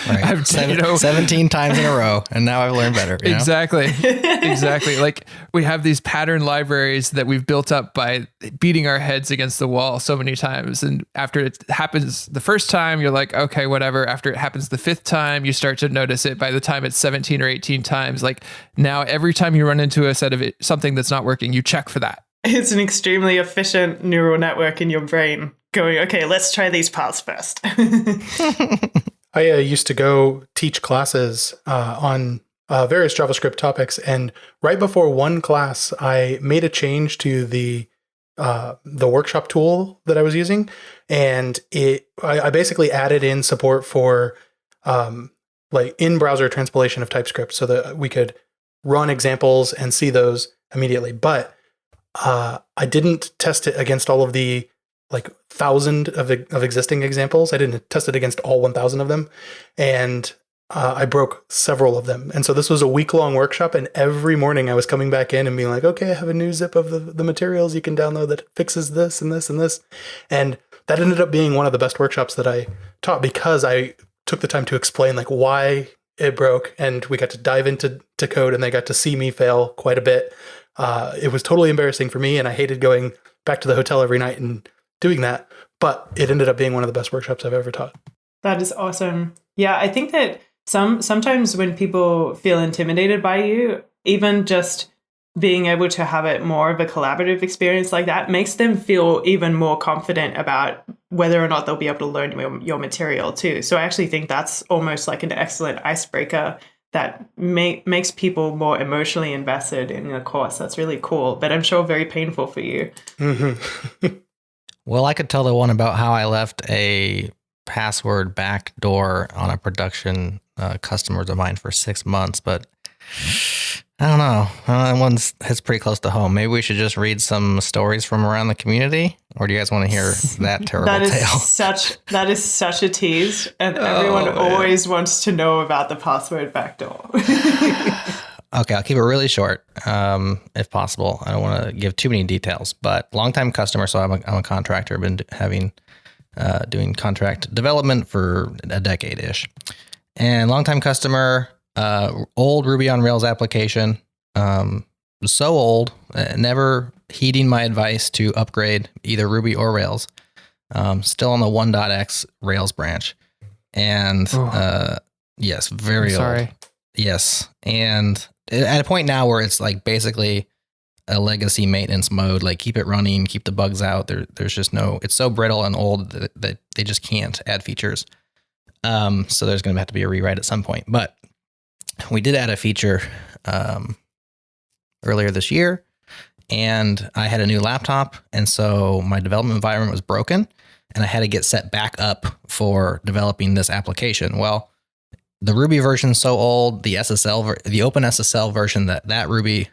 Right. I've 17 times in a row, and now I've learned better. Exactly. Exactly. Like, we have these pattern libraries that we've built up by beating our heads against the wall so many times. And after it happens the first time, you're like, okay, whatever. After it happens the fifth time, you start to notice it. By the time it's 17 or 18 times, like now every time you run into a set of something that's not working, you check for that. It's an extremely efficient neural network in your brain going, okay, let's try these parts first. I used to go teach classes on various JavaScript topics, and right before one class, I made a change to the workshop tool that I was using, and I basically added in support for like in-browser transpilation of TypeScript so that we could run examples and see those immediately. But I didn't test it against all of the 1,000 of existing examples. I didn't test it against all 1,000 of them, and I broke several of them. And so this was a week-long workshop, and every morning I was coming back in and being like, okay, I have a new zip of the materials you can download that fixes this and this and this. And that ended up being one of the best workshops that I taught because I took the time to explain why it broke, and we got to dive into code, and they got to see me fail quite a bit. It was totally embarrassing for me, and I hated going back to the hotel every night and doing that, but it ended up being one of the best workshops I've ever taught. That is awesome. Yeah, I think that sometimes when people feel intimidated by you, even just being able to have it more of a collaborative experience like that makes them feel even more confident about whether or not they'll be able to learn your material too. So I actually think that's almost like an excellent icebreaker that makes people more emotionally invested in the course. That's really cool, but I'm sure very painful for you. Mm-hmm. Well, I could tell the one about how I left a password backdoor on a production customer of mine for 6 months, but I don't know. That one's hits pretty close to home. Maybe we should just read some stories from around the community, or do you guys want to hear that terrible tale? That is such a tease, and everyone always wants to know about the password backdoor. Okay, I'll keep it really short, if possible. I don't want to give too many details, but longtime customer. So I'm a contractor. I've been doing contract development for a decade-ish, and longtime customer. Old Ruby on Rails application, so old, never heeding my advice to upgrade either Ruby or Rails. Still on the 1.x Rails branch, and yes, very old. Yes, and at a point now where it's like basically a legacy maintenance mode, like keep it running, keep the bugs out. There's just no. It's so brittle and old that they just can't add features. So there's going to have to be a rewrite at some point, but. We did add a feature earlier this year, and I had a new laptop, and so my development environment was broken, and I had to get set back up for developing this application. Well, the Ruby version is so old, the Open SSL version that Ruby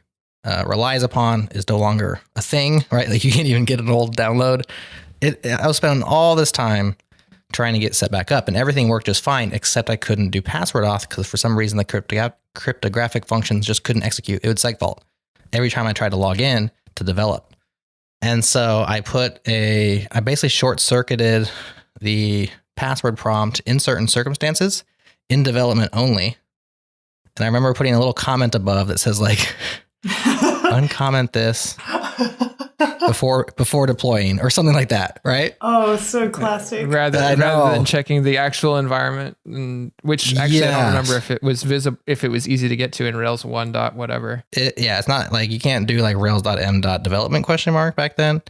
relies upon is no longer a thing, right? Like you can't even get an old download. I was spending all this time trying to get set back up, and everything worked just fine, except I couldn't do password auth because for some reason the cryptographic functions just couldn't execute. It would seg fault every time I tried to log in to develop. And so I basically short-circuited the password prompt in certain circumstances in development only. And I remember putting a little comment above that says like, uncomment this before deploying or something like that, right? Oh, so classic. Rather than checking the actual environment, which actually I don't remember if it was visible, if it was easy to get to in Rails 1. Whatever. It's not like you can't do like Rails.m.development ? Back then.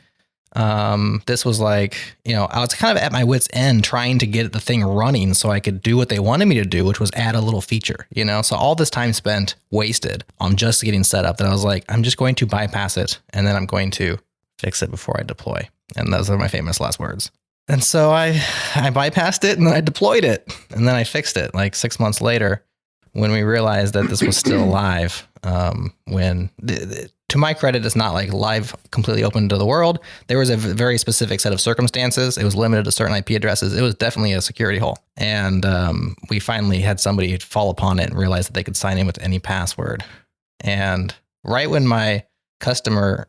This was like, I was kind of at my wit's end trying to get the thing running so I could do what they wanted me to do, which was add a little feature, so all this time spent wasted on just getting set up that I was like, I'm just going to bypass it and then I'm going to fix it before I deploy. And those are my famous last words. And so I bypassed it and then I deployed it and then I fixed it like 6 months later when we realized that this was still live. To my credit, it's not like live, completely open to the world. There was a very specific set of circumstances. It was limited to certain IP addresses. It was definitely a security hole. And we finally had somebody fall upon it and realize that they could sign in with any password. And right when my customer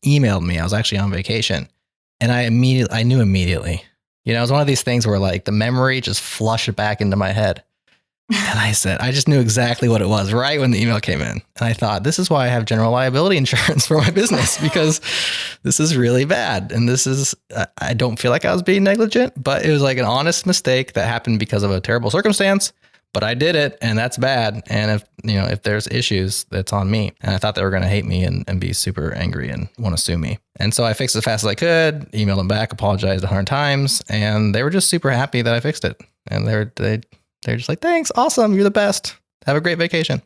emailed me, I was actually on vacation, and I knew immediately. It was one of these things where like the memory just flushed back into my head. And I just knew exactly what it was right when the email came in. And I thought, this is why I have general liability insurance for my business, because this is really bad. And I don't feel like I was being negligent, but it was like an honest mistake that happened because of a terrible circumstance. But I did it, and that's bad. And if there's issues, that's on me. And I thought they were going to hate me and be super angry and want to sue me. And so I fixed it as fast as I could, emailed them back, apologized 100 times, and they were just super happy that I fixed it. And they're just like, thanks, awesome, you're the best. Have a great vacation.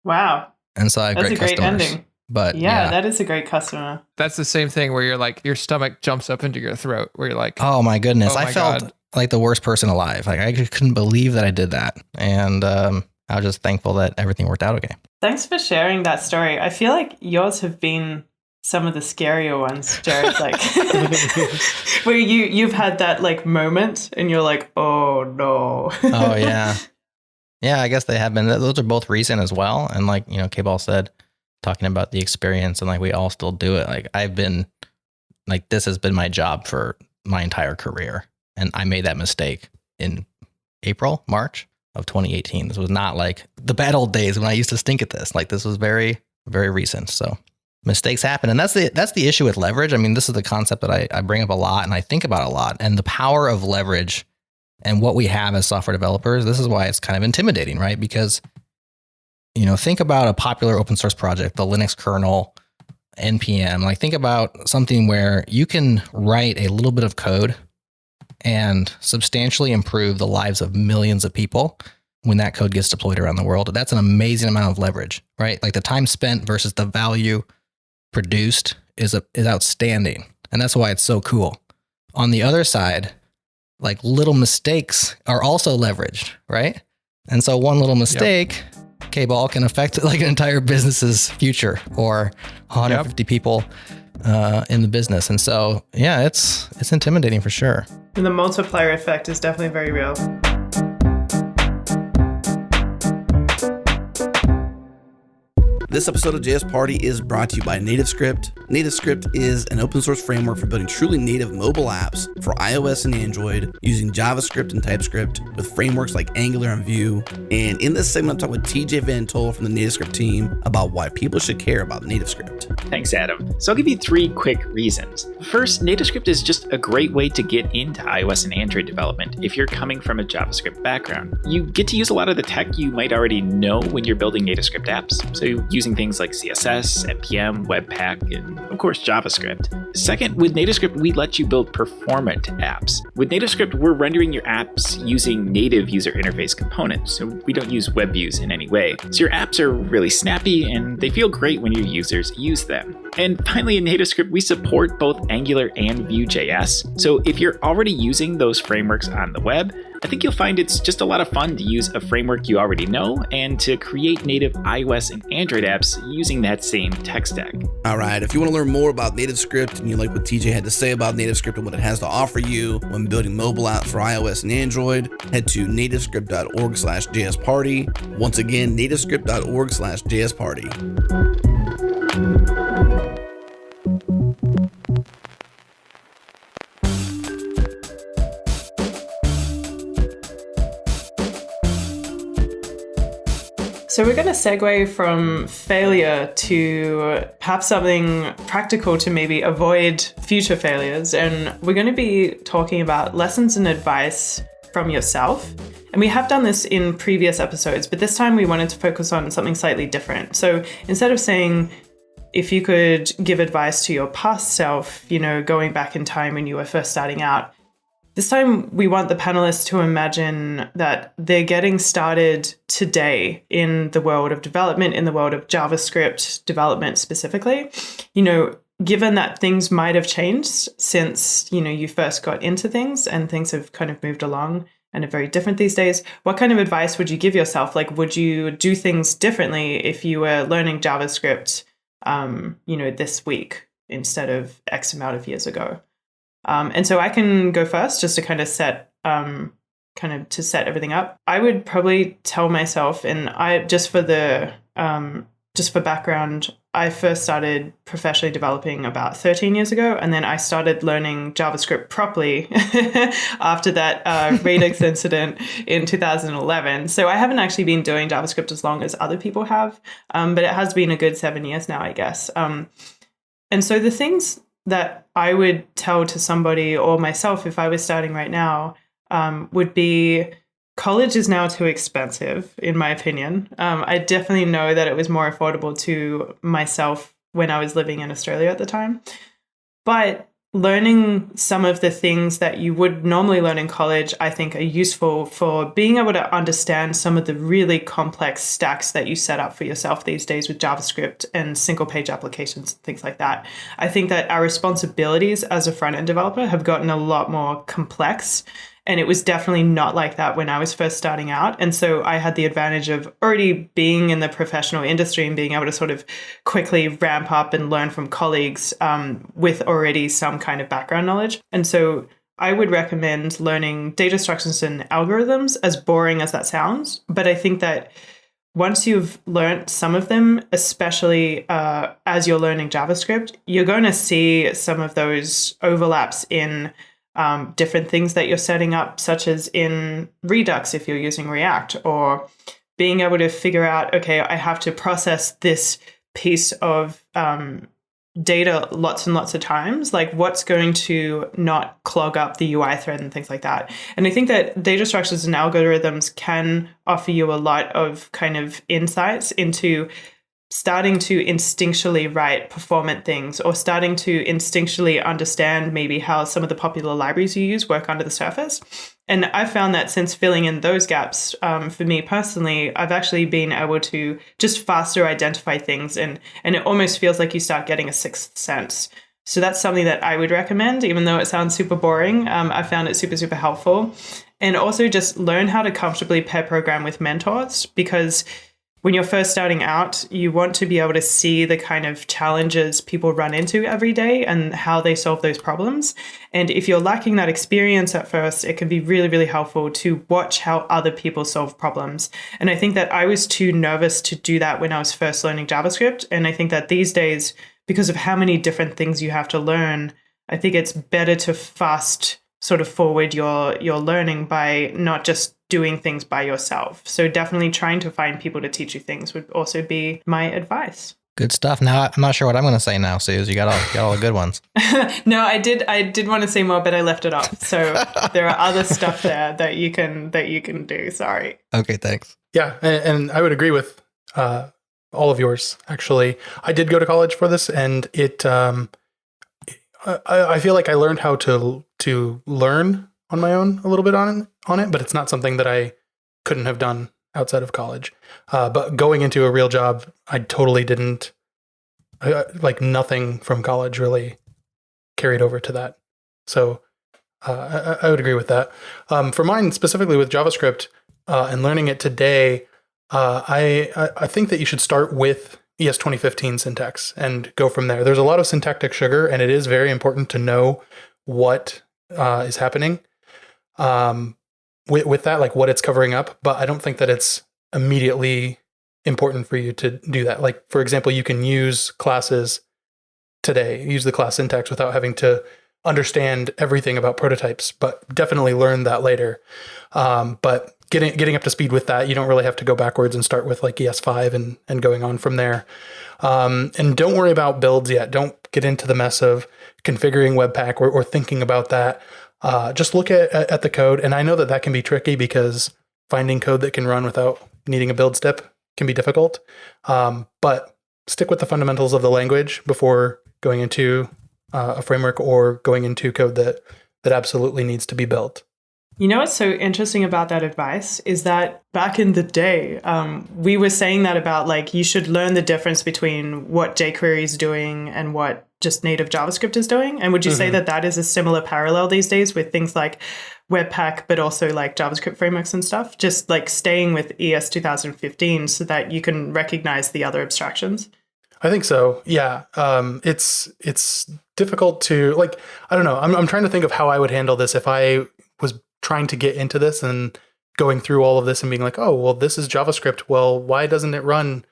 Wow. And so I have great customers. That's a great ending. But yeah, that is a great customer. That's the same thing where you're like, your stomach jumps up into your throat, where you're like, oh my goodness, I felt like the worst person alive. Like I couldn't believe that I did that. And I was just thankful that everything worked out okay. Thanks for sharing that story. I feel like yours have been some of the scarier ones, Jerod, like where you've had that like moment and you're like, oh no. Oh yeah. Yeah, I guess they have been. Those are both recent as well. And like, KBall said, talking about the experience and like we all still do it. Like I've been like, this has been my job for my entire career. And I made that mistake in March of 2018. This was not like the bad old days when I used to stink at this. Like this was very, very recent. So mistakes happen. And that's the issue with leverage. I mean, this is the concept that I bring up a lot and I think about a lot, and the power of leverage and what we have as software developers. This is why it's kind of intimidating, right? Because think about a popular open source project, the Linux kernel, NPM. Like think about something where you can write a little bit of code and substantially improve the lives of millions of people when that code gets deployed around the world. That's an amazing amount of leverage, right? Like the time spent versus the value produced is outstanding. And that's why it's so cool. On the other side, like little mistakes are also leveraged, right? And so one little mistake, KBall can affect like an entire business's future or 150 people in the business. And so, yeah, it's intimidating for sure. And the multiplier effect is definitely very real. This episode of JS Party is brought to you by NativeScript. NativeScript is an open source framework for building truly native mobile apps for iOS and Android using JavaScript and TypeScript with frameworks like Angular and Vue. And in this segment, I'm talking with TJ Van Tol from the NativeScript team about why people should care about NativeScript. Thanks, Adam. So I'll give you 3 quick reasons. First, NativeScript is just a great way to get into iOS and Android development if you're coming from a JavaScript background. You get to use a lot of the tech you might already know when you're building NativeScript apps. So using things like CSS, NPM, Webpack, and of course JavaScript. Second, with NativeScript, we let you build performant apps. With NativeScript, we're rendering your apps using native user interface components, so we don't use web views in any way. So your apps are really snappy and they feel great when your users use them. And finally, in NativeScript, we support both Angular and Vue.js. So if you're already using those frameworks on the web, I think you'll find it's just a lot of fun to use a framework you already know and to create native iOS and Android apps using that same tech stack. All right, if you want to learn more about NativeScript and you like what TJ had to say about NativeScript and what it has to offer you when building mobile apps for iOS and Android, head to nativescript.org/JSParty. Once again, nativescript.org/JSParty. So we're going to segue from failure to perhaps something practical to maybe avoid future failures. And we're going to be talking about lessons and advice from yourself. And we have done this in previous episodes, but this time we wanted to focus on something slightly different. So instead of saying, if you could give advice to your past self, going back in time when you were first starting out, this time, we want the panelists to imagine that they're getting started today in the world of development, in the world of JavaScript development specifically. Given that things might have changed since, you first got into things and things have kind of moved along and are very different these days, what kind of advice would you give yourself? Like, would you do things differently if you were learning JavaScript, this week instead of X amount of years ago? And so I can go first just to kind of set everything up. I would probably tell myself, and just for background, I first started professionally developing about 13 years ago, and then I started learning JavaScript properly after that Redux incident in 2011. So I haven't actually been doing JavaScript as long as other people have, but it has been a good 7 years now, I guess. And so the things that I would tell to somebody or myself if I was starting right now would be, college is now too expensive, in my opinion. I definitely know that it was more affordable to myself when I was living in Australia at the time. But learning some of the things that you would normally learn in college, I think, are useful for being able to understand some of the really complex stacks that you set up for yourself these days with JavaScript and single page applications, things like that. I think that our responsibilities as a front-end developer have gotten a lot more complex. And it was definitely not like that when I was first starting out. And so I had the advantage of already being in the professional industry and being able to sort of quickly ramp up and learn from colleagues with already some kind of background knowledge. And so I would recommend learning data structures and algorithms, as boring as that sounds. But I think that once you've learned some of them, especially as you're learning JavaScript, you're going to see some of those overlaps in different things that you're setting up, such as in Redux if you're using React, or being able to figure out, okay, I have to process this piece of data lots and lots of times, like what's going to not clog up the UI thread and things like that. And I think that data structures and algorithms can offer you a lot of kind of insights into starting to instinctually write performant things, or starting to instinctually understand maybe how some of the popular libraries you use work under the surface. And I've found that since filling in those gaps, for me personally, I've actually been able to just faster identify things, and it almost feels like you start getting a sixth sense. So that's something that I would recommend, even though it sounds super boring. I found it super, super helpful. And also just learn how to comfortably pair program with mentors, because when you're first starting out, you want to be able to see the kind of challenges people run into every day and how they solve those problems. And if you're lacking that experience at first, it can be really, really helpful to watch how other people solve problems. And I think that I was too nervous to do that when I was first learning JavaScript. And I think that these days, because of how many different things you have to learn, I think it's better to fast sort of forward your learning by not just doing things by yourself. So definitely trying to find people to teach you things would also be my advice. Good stuff. Now I'm not sure what I'm going to say now, Suze. You got all the good ones. No, I did want to say more, but I left it off. So there are other stuff there that you can do. Sorry. Okay, thanks. Yeah, and I would agree with all of yours. Actually, I did go to college for this, and it. I feel like I learned how to learn on my own a little bit on it, but it's not something that I couldn't have done outside of college. But going into a real job, I totally didn't, like nothing from college really carried over to that. So I would agree with that. For mine, specifically with JavaScript and learning it today, I think that you should start with ES 2015 syntax and go from there. There's a lot of syntactic sugar, and it is very important to know what is happening with that, like what it's covering up. But I don't think that it's immediately important for you to do that. Like, for example, you can use classes today, use the class syntax without having to understand everything about prototypes, but definitely learn that later. But getting up to speed with that, you don't really have to go backwards and start with like ES5 and going on from there. And don't worry about builds yet. Don't get into the mess of configuring Webpack or thinking about that. Just look at the code. And I know that can be tricky because finding code that can run without needing a build step can be difficult. But stick with the fundamentals of the language before going into a framework or going into code that absolutely needs to be built. You know what's so interesting about that advice is that back in the day, we were saying that about like you should learn the difference between what jQuery is doing and what just native JavaScript is doing. And would you say that is a similar parallel these days with things like Webpack, but also like JavaScript frameworks and stuff? Just like staying with ES 2015 so that you can recognize the other abstractions? I think so. Yeah. It's difficult to like, I don't know. I'm trying to think of how I would handle this if I was trying to get into this and going through all of this and being like, oh, well, this is JavaScript. Well, why doesn't it run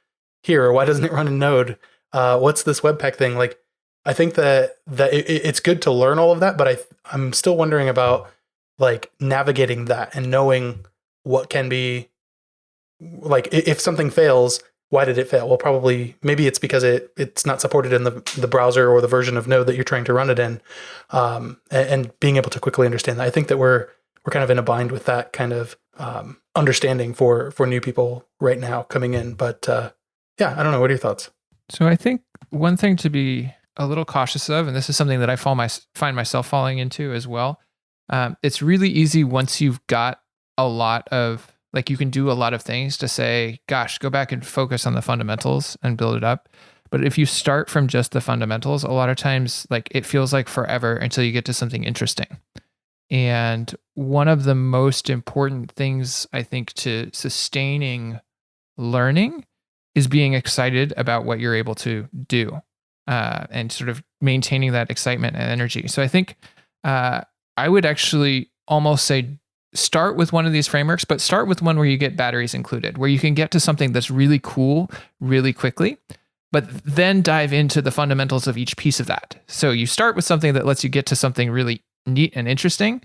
here? Or why doesn't it run in Node? What's this Webpack thing? Like, I think that it's good to learn all of that, but I'm still wondering about like navigating that and knowing what can be like, if something fails, why did it fail? Well, probably, maybe it's because it's not supported in the browser or the version of Node that you're trying to run it in. And being able to quickly understand that. I think that we're kind of in a bind with that kind of understanding for new people right now coming in. But yeah, I don't know. What are your thoughts? So I think one thing to be a little cautious of, and this is something that I find myself falling into as well. It's really easy once you've got a lot of, like you can do a lot of things to say, gosh, go back and focus on the fundamentals and build it up. But if you start from just the fundamentals, a lot of times like it feels like forever until you get to something interesting. And one of the most important things I think to sustaining learning is being excited about what you're able to do and sort of maintaining that excitement and energy. So I think I would actually almost say start with one of these frameworks, but start with one where you get batteries included, where you can get to something that's really cool really quickly, but then dive into the fundamentals of each piece of that. So you start with something that lets you get to something really neat and interesting,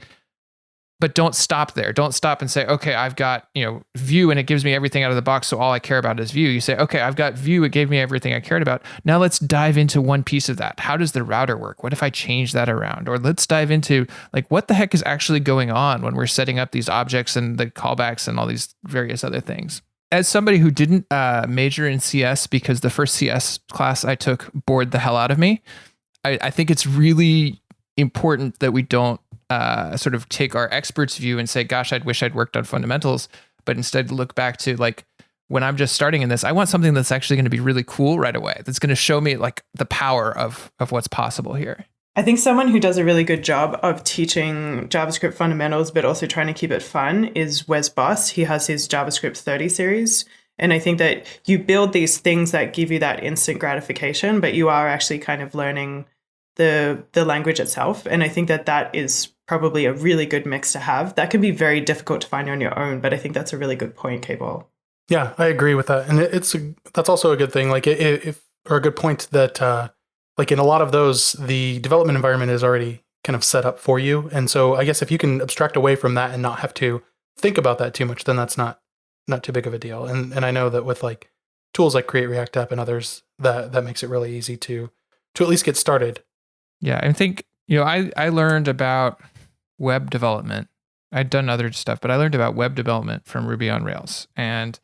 But don't stop there. Don't stop and say, okay, I've got, Vue and it gives me everything out of the box. So all I care about is Vue. You say, okay, I've got Vue. It gave me everything I cared about. Now let's dive into one piece of that. How does the router work? What if I change that around? Or let's dive into like, what the heck is actually going on when we're setting up these objects and the callbacks and all these various other things. As somebody who didn't major in CS because the first CS class I took bored the hell out of me, I think it's really important that we don't sort of take our expert's view and say, gosh, I wish I'd worked on fundamentals, but instead look back to like, when I'm just starting in this, I want something that's actually going to be really cool right away. That's going to show me like the power of what's possible here. I think someone who does a really good job of teaching JavaScript fundamentals, but also trying to keep it fun is Wes Bos. He has his JavaScript 30 series. And I think that you build these things that give you that instant gratification, but you are actually kind of learning the language itself. And I think that is probably a really good mix to have. That can be very difficult to find on your own, but I think that's a really good point, KBall. Yeah, I agree with that. And that's also a good thing, like or a good point that like in a lot of those, the development environment is already kind of set up for you. And so I guess if you can abstract away from that and not have to think about that too much, then that's not too big of a deal. And I know that with like tools like Create React App and others, that makes it really easy to at least get started. Yeah, I think, I learned about web development. I'd done other stuff, but I learned about web development from Ruby on Rails. And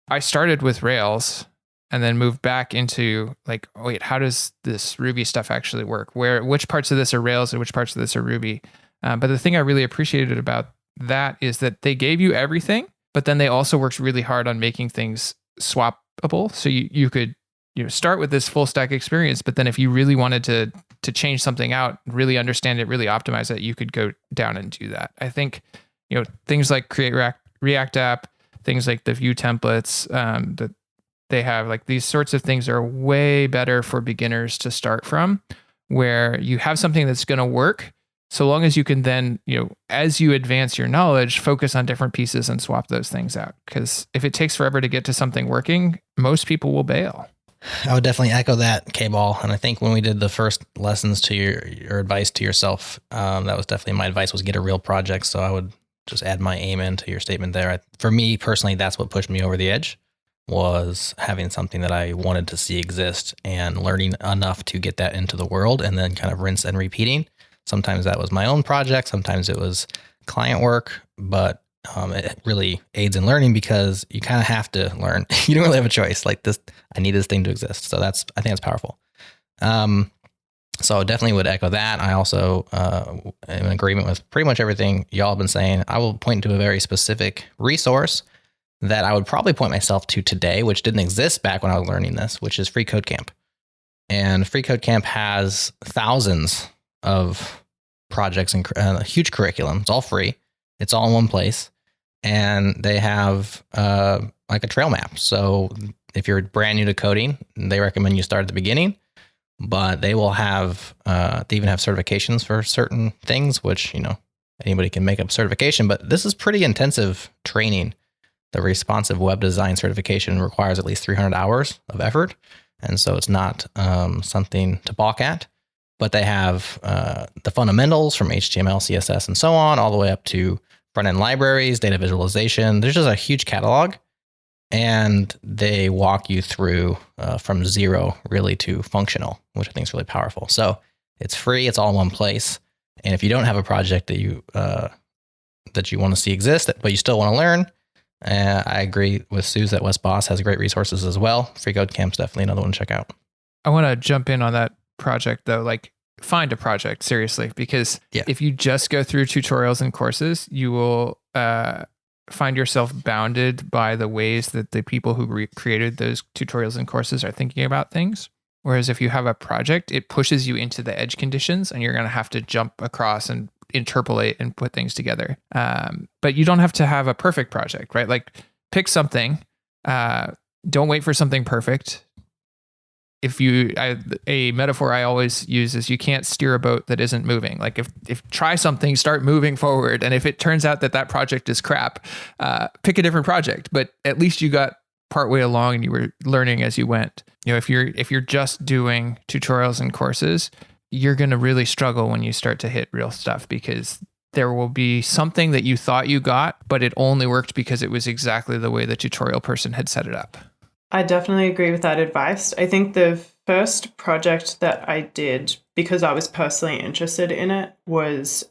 I started with Rails and then moved back into like, wait, how does this Ruby stuff actually work? Which parts of this are Rails and which parts of this are Ruby? But the thing I really appreciated about that is that they gave you everything, but then they also worked really hard on making things swappable. So you could start with this full stack experience, but then if you really wanted to change something out, really understand it, really optimize it, you could go down and do that. I think, things like Create React App, things like the Vue templates that they have, like these sorts of things are way better for beginners to start from, where you have something that's going to work so long as you can then, as you advance your knowledge, focus on different pieces and swap those things out. Because if it takes forever to get to something working, most people will bail. I would definitely echo that, KBall. And I think when we did the first lessons to your advice to yourself, that was definitely my advice, was get a real project. So I would just add my amen to your statement there. For me personally, that's what pushed me over the edge, was having something that I wanted to see exist and learning enough to get that into the world and then kind of rinse and repeating. Sometimes that was my own project. Sometimes it was client work, but it really aids in learning because you kind of have to learn. You don't really have a choice. Like this, I need this thing to exist. So I think that's powerful. So definitely would echo that. I also am in agreement with pretty much everything y'all have been saying. I will point to a very specific resource that I would probably point myself to today, which didn't exist back when I was learning this, which is Free Code Camp. And Free Code Camp has thousands of projects and a huge curriculum. It's all free. It's all in one place. And they have like a trail map. So if you're brand new to coding, they recommend you start at the beginning. But they will have, they even have certifications for certain things, which, anybody can make up certification. But this is pretty intensive training. The responsive web design certification requires at least 300 hours of effort. And so it's not something to balk at. But they have the fundamentals from HTML, CSS, and so on, all the way up to front-end libraries, data visualization. There's just a huge catalog, and they walk you through from zero really to functional, which I think is really powerful. So it's free. It's all in one place. And if you don't have a project that you want to see exist, but you still want to learn, I agree with Suze that Wes Bos has great resources as well. Free Code Camp's definitely another one to check out. I want to jump in on that project though. Like, find a project, seriously, because if you just go through tutorials and courses, you will find yourself bounded by the ways that the people who created those tutorials and courses are thinking about things. Whereas if you have a project, it pushes you into the edge conditions and you're going to have to jump across and interpolate and put things together. But you don't have to have a perfect project, right? Like, pick something. Don't wait for something perfect. A metaphor I always use is you can't steer a boat that isn't moving. Like if try something, start moving forward. And if it turns out that project is crap, pick a different project, but at least you got partway along and you were learning as you went. If you're just doing tutorials and courses, you're going to really struggle when you start to hit real stuff because there will be something that you thought you got, but it only worked because it was exactly the way the tutorial person had set it up. I definitely agree with that advice. I think the first project that I did, because I was personally interested in it, was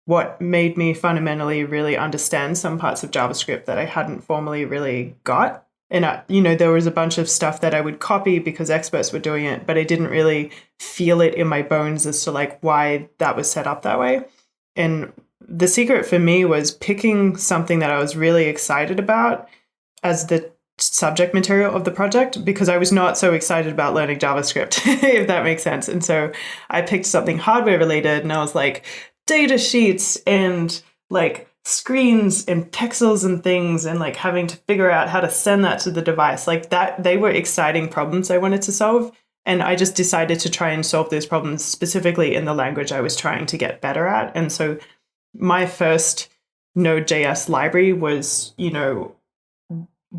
what made me fundamentally really understand some parts of JavaScript that I hadn't formally really got. And, there was a bunch of stuff that I would copy because experts were doing it, but I didn't really feel it in my bones as to like why that was set up that way. And the secret for me was picking something that I was really excited about as the subject material of the project, because I was not so excited about learning JavaScript, if that makes sense. And so I picked something hardware related, and I was like, data sheets and like screens and pixels and things, and like having to figure out how to send that to the device. Like that, they were exciting problems I wanted to solve. And I just decided to try and solve those problems specifically in the language I was trying to get better at. And so my first Node.js library was,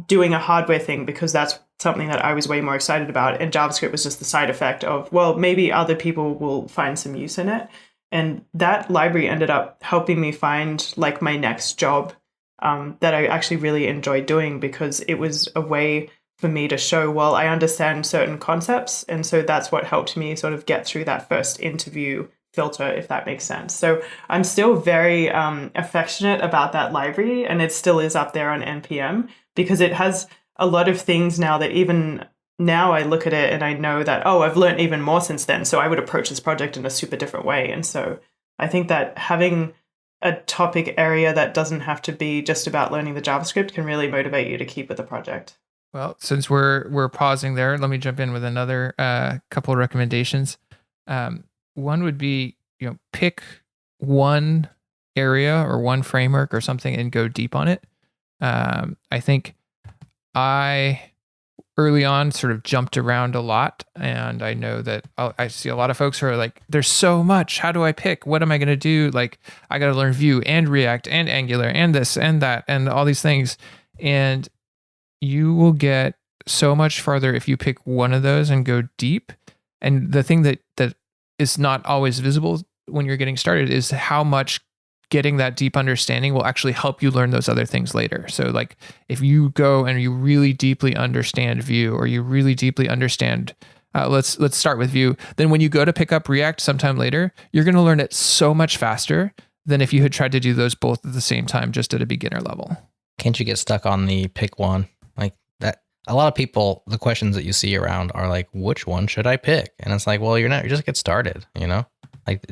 doing a hardware thing because that's something that I was way more excited about. And JavaScript was just the side effect of, well, maybe other people will find some use in it. And that library ended up helping me find like my next job that I actually really enjoyed doing, because it was a way for me to show, well, I understand certain concepts. And so that's what helped me sort of get through that first interview filter, if that makes sense. So I'm still very affectionate about that library, and it still is up there on NPM because it has a lot of things now that even now I look at it and I know that, oh, I've learned even more since then. So I would approach this project in a super different way. And so I think that having a topic area that doesn't have to be just about learning the JavaScript can really motivate you to keep with the project. Well, since we're pausing there, let me jump in with another couple of recommendations. One would be, pick one area or one framework or something and go deep on it. I think I early on sort of jumped around a lot, and I know that I see a lot of folks who are like, there's so much, how do I pick? What am I going to do? Like, I got to learn Vue and React and Angular and this and that and all these things. And you will get so much farther if you pick one of those and go deep. And the thing that is not always visible when you're getting started is how much getting that deep understanding will actually help you learn those other things later. So like if you go and you really deeply understand Vue, or you really deeply understand, let's start with Vue, then when you go to pick up React sometime later, you're going to learn it so much faster than if you had tried to do those both at the same time, just at a beginner level. Can't you get stuck on the pick one? Like that, a lot of people, the questions that you see around are like, which one should I pick? And it's like, well, you just get started, like,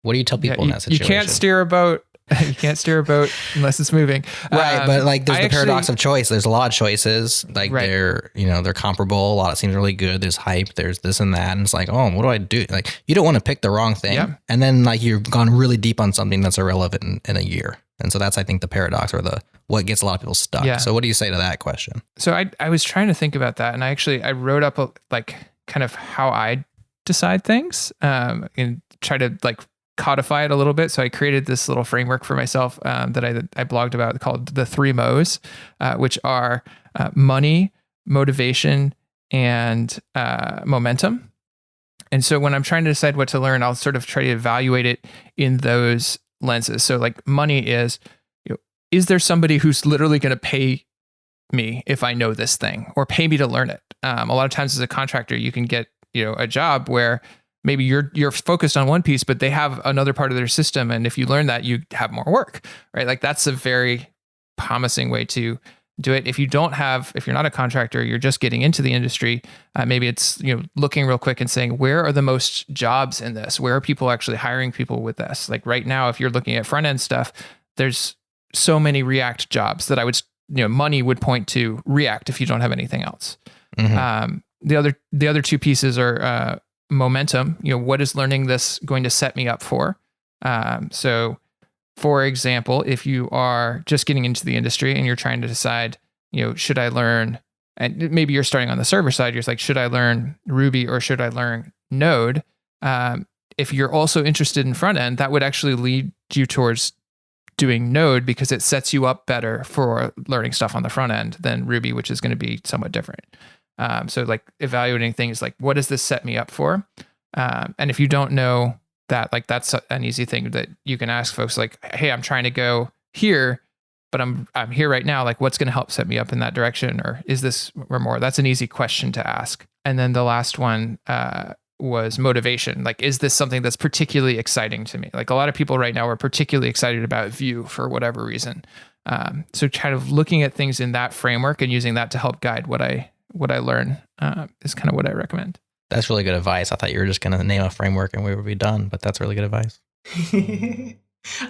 what do you tell people in that situation? You can't steer a boat. You can't steer a boat unless it's moving. Right. But like there's the paradox of choice. There's a lot of choices. Like right. they're comparable. A lot of seems really good. There's hype. There's this and that. And it's like, oh, what do I do? Like you don't want to pick the wrong thing. Yeah. And then like you've gone really deep on something that's irrelevant in a year. And so that's, I think, the paradox or what gets a lot of people stuck. Yeah. So what do you say to that question? So I was trying to think about that. And I wrote up kind of how I decide things and try to like codify it a little bit. So I created this little framework for myself that I blogged about called the 3 Mo's, which are money, motivation, and momentum. And so when I'm trying to decide what to learn, I'll sort of try to evaluate it in those lenses. So like money is, is there somebody who's literally going to pay me if I know this thing, or pay me to learn it? A lot of times as a contractor, you can get, a job where maybe you're focused on one piece, but they have another part of their system. And if you learn that, you have more work, right? Like that's a very promising way to do it. If you're not a contractor, you're just getting into the industry. Maybe it's, looking real quick and saying, where are the most jobs in this? Where are people actually hiring people with this? Like right now, if you're looking at front end stuff, there's so many React jobs that I would, money would point to React if you don't have anything else. Mm-hmm. The other two pieces are, momentum, what is learning this going to set me up for? So for example, if you are just getting into the industry and you're trying to decide, should I learn, and maybe you're starting on the server side, you're like, should I learn Ruby or should I learn Node? If you're also interested in front end, that would actually lead you towards doing Node because it sets you up better for learning stuff on the front end than Ruby, which is going to be somewhat different. So like evaluating things like, what does this set me up for? And if you don't know that's an easy thing that you can ask folks, like, hey, I'm trying to go here, but I'm here right now. Like, what's going to help set me up in that direction? Or is this or more? That's an easy question to ask. And then the last one was motivation. Like, is this something that's particularly exciting to me? Like, a lot of people right now are particularly excited about Vue for whatever reason. So kind of looking at things in that framework and using that to help guide what I learn is kind of what I recommend. That's really good advice. I thought you were just going to name a framework and we would be done, but that's really good advice.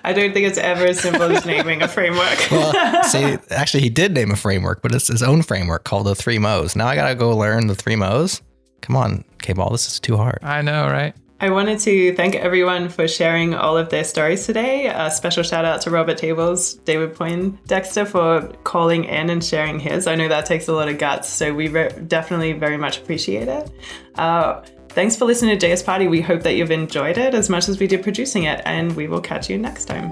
I don't think it's ever as simple as naming a framework. Well, see, actually, he did name a framework, but it's his own framework called the 3 Mo's. Now I got to go learn the 3 Mo's. Come on, KBall, this is too hard. I know, right? I wanted to thank everyone for sharing all of their stories today. A special shout out to Robert Tables, David Poindexter for calling in and sharing his. I know that takes a lot of guts, so we definitely very much appreciate it. Thanks for listening to JS Party. We hope that you've enjoyed it as much as we did producing it, and we will catch you next time.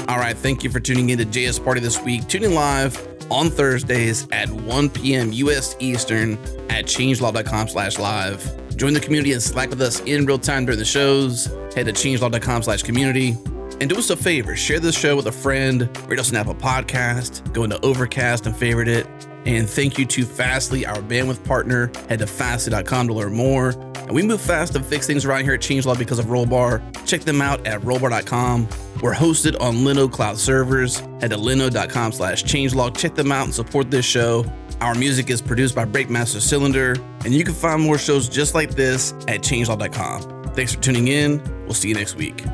All right, thank you for tuning in to JS Party this week. Tune in live on Thursdays at 1 p.m. U.S. Eastern at changelog.com/live. Join the community and Slack with us in real time during the shows. Head to changelog.com/community. And do us a favor, share this show with a friend, rate us on Apple Podcast, go into Overcast and favorite it. And thank you to Fastly, our bandwidth partner. Head to fastly.com to learn more. And we move fast to fix things around here at Changelog because of Rollbar. Check them out at rollbar.com. We're hosted on Linode Cloud servers. Head to linode.com/changelog. Check them out and support this show. Our music is produced by Breakmaster Cylinder. And you can find more shows just like this at changelog.com. Thanks for tuning in. We'll see you next week.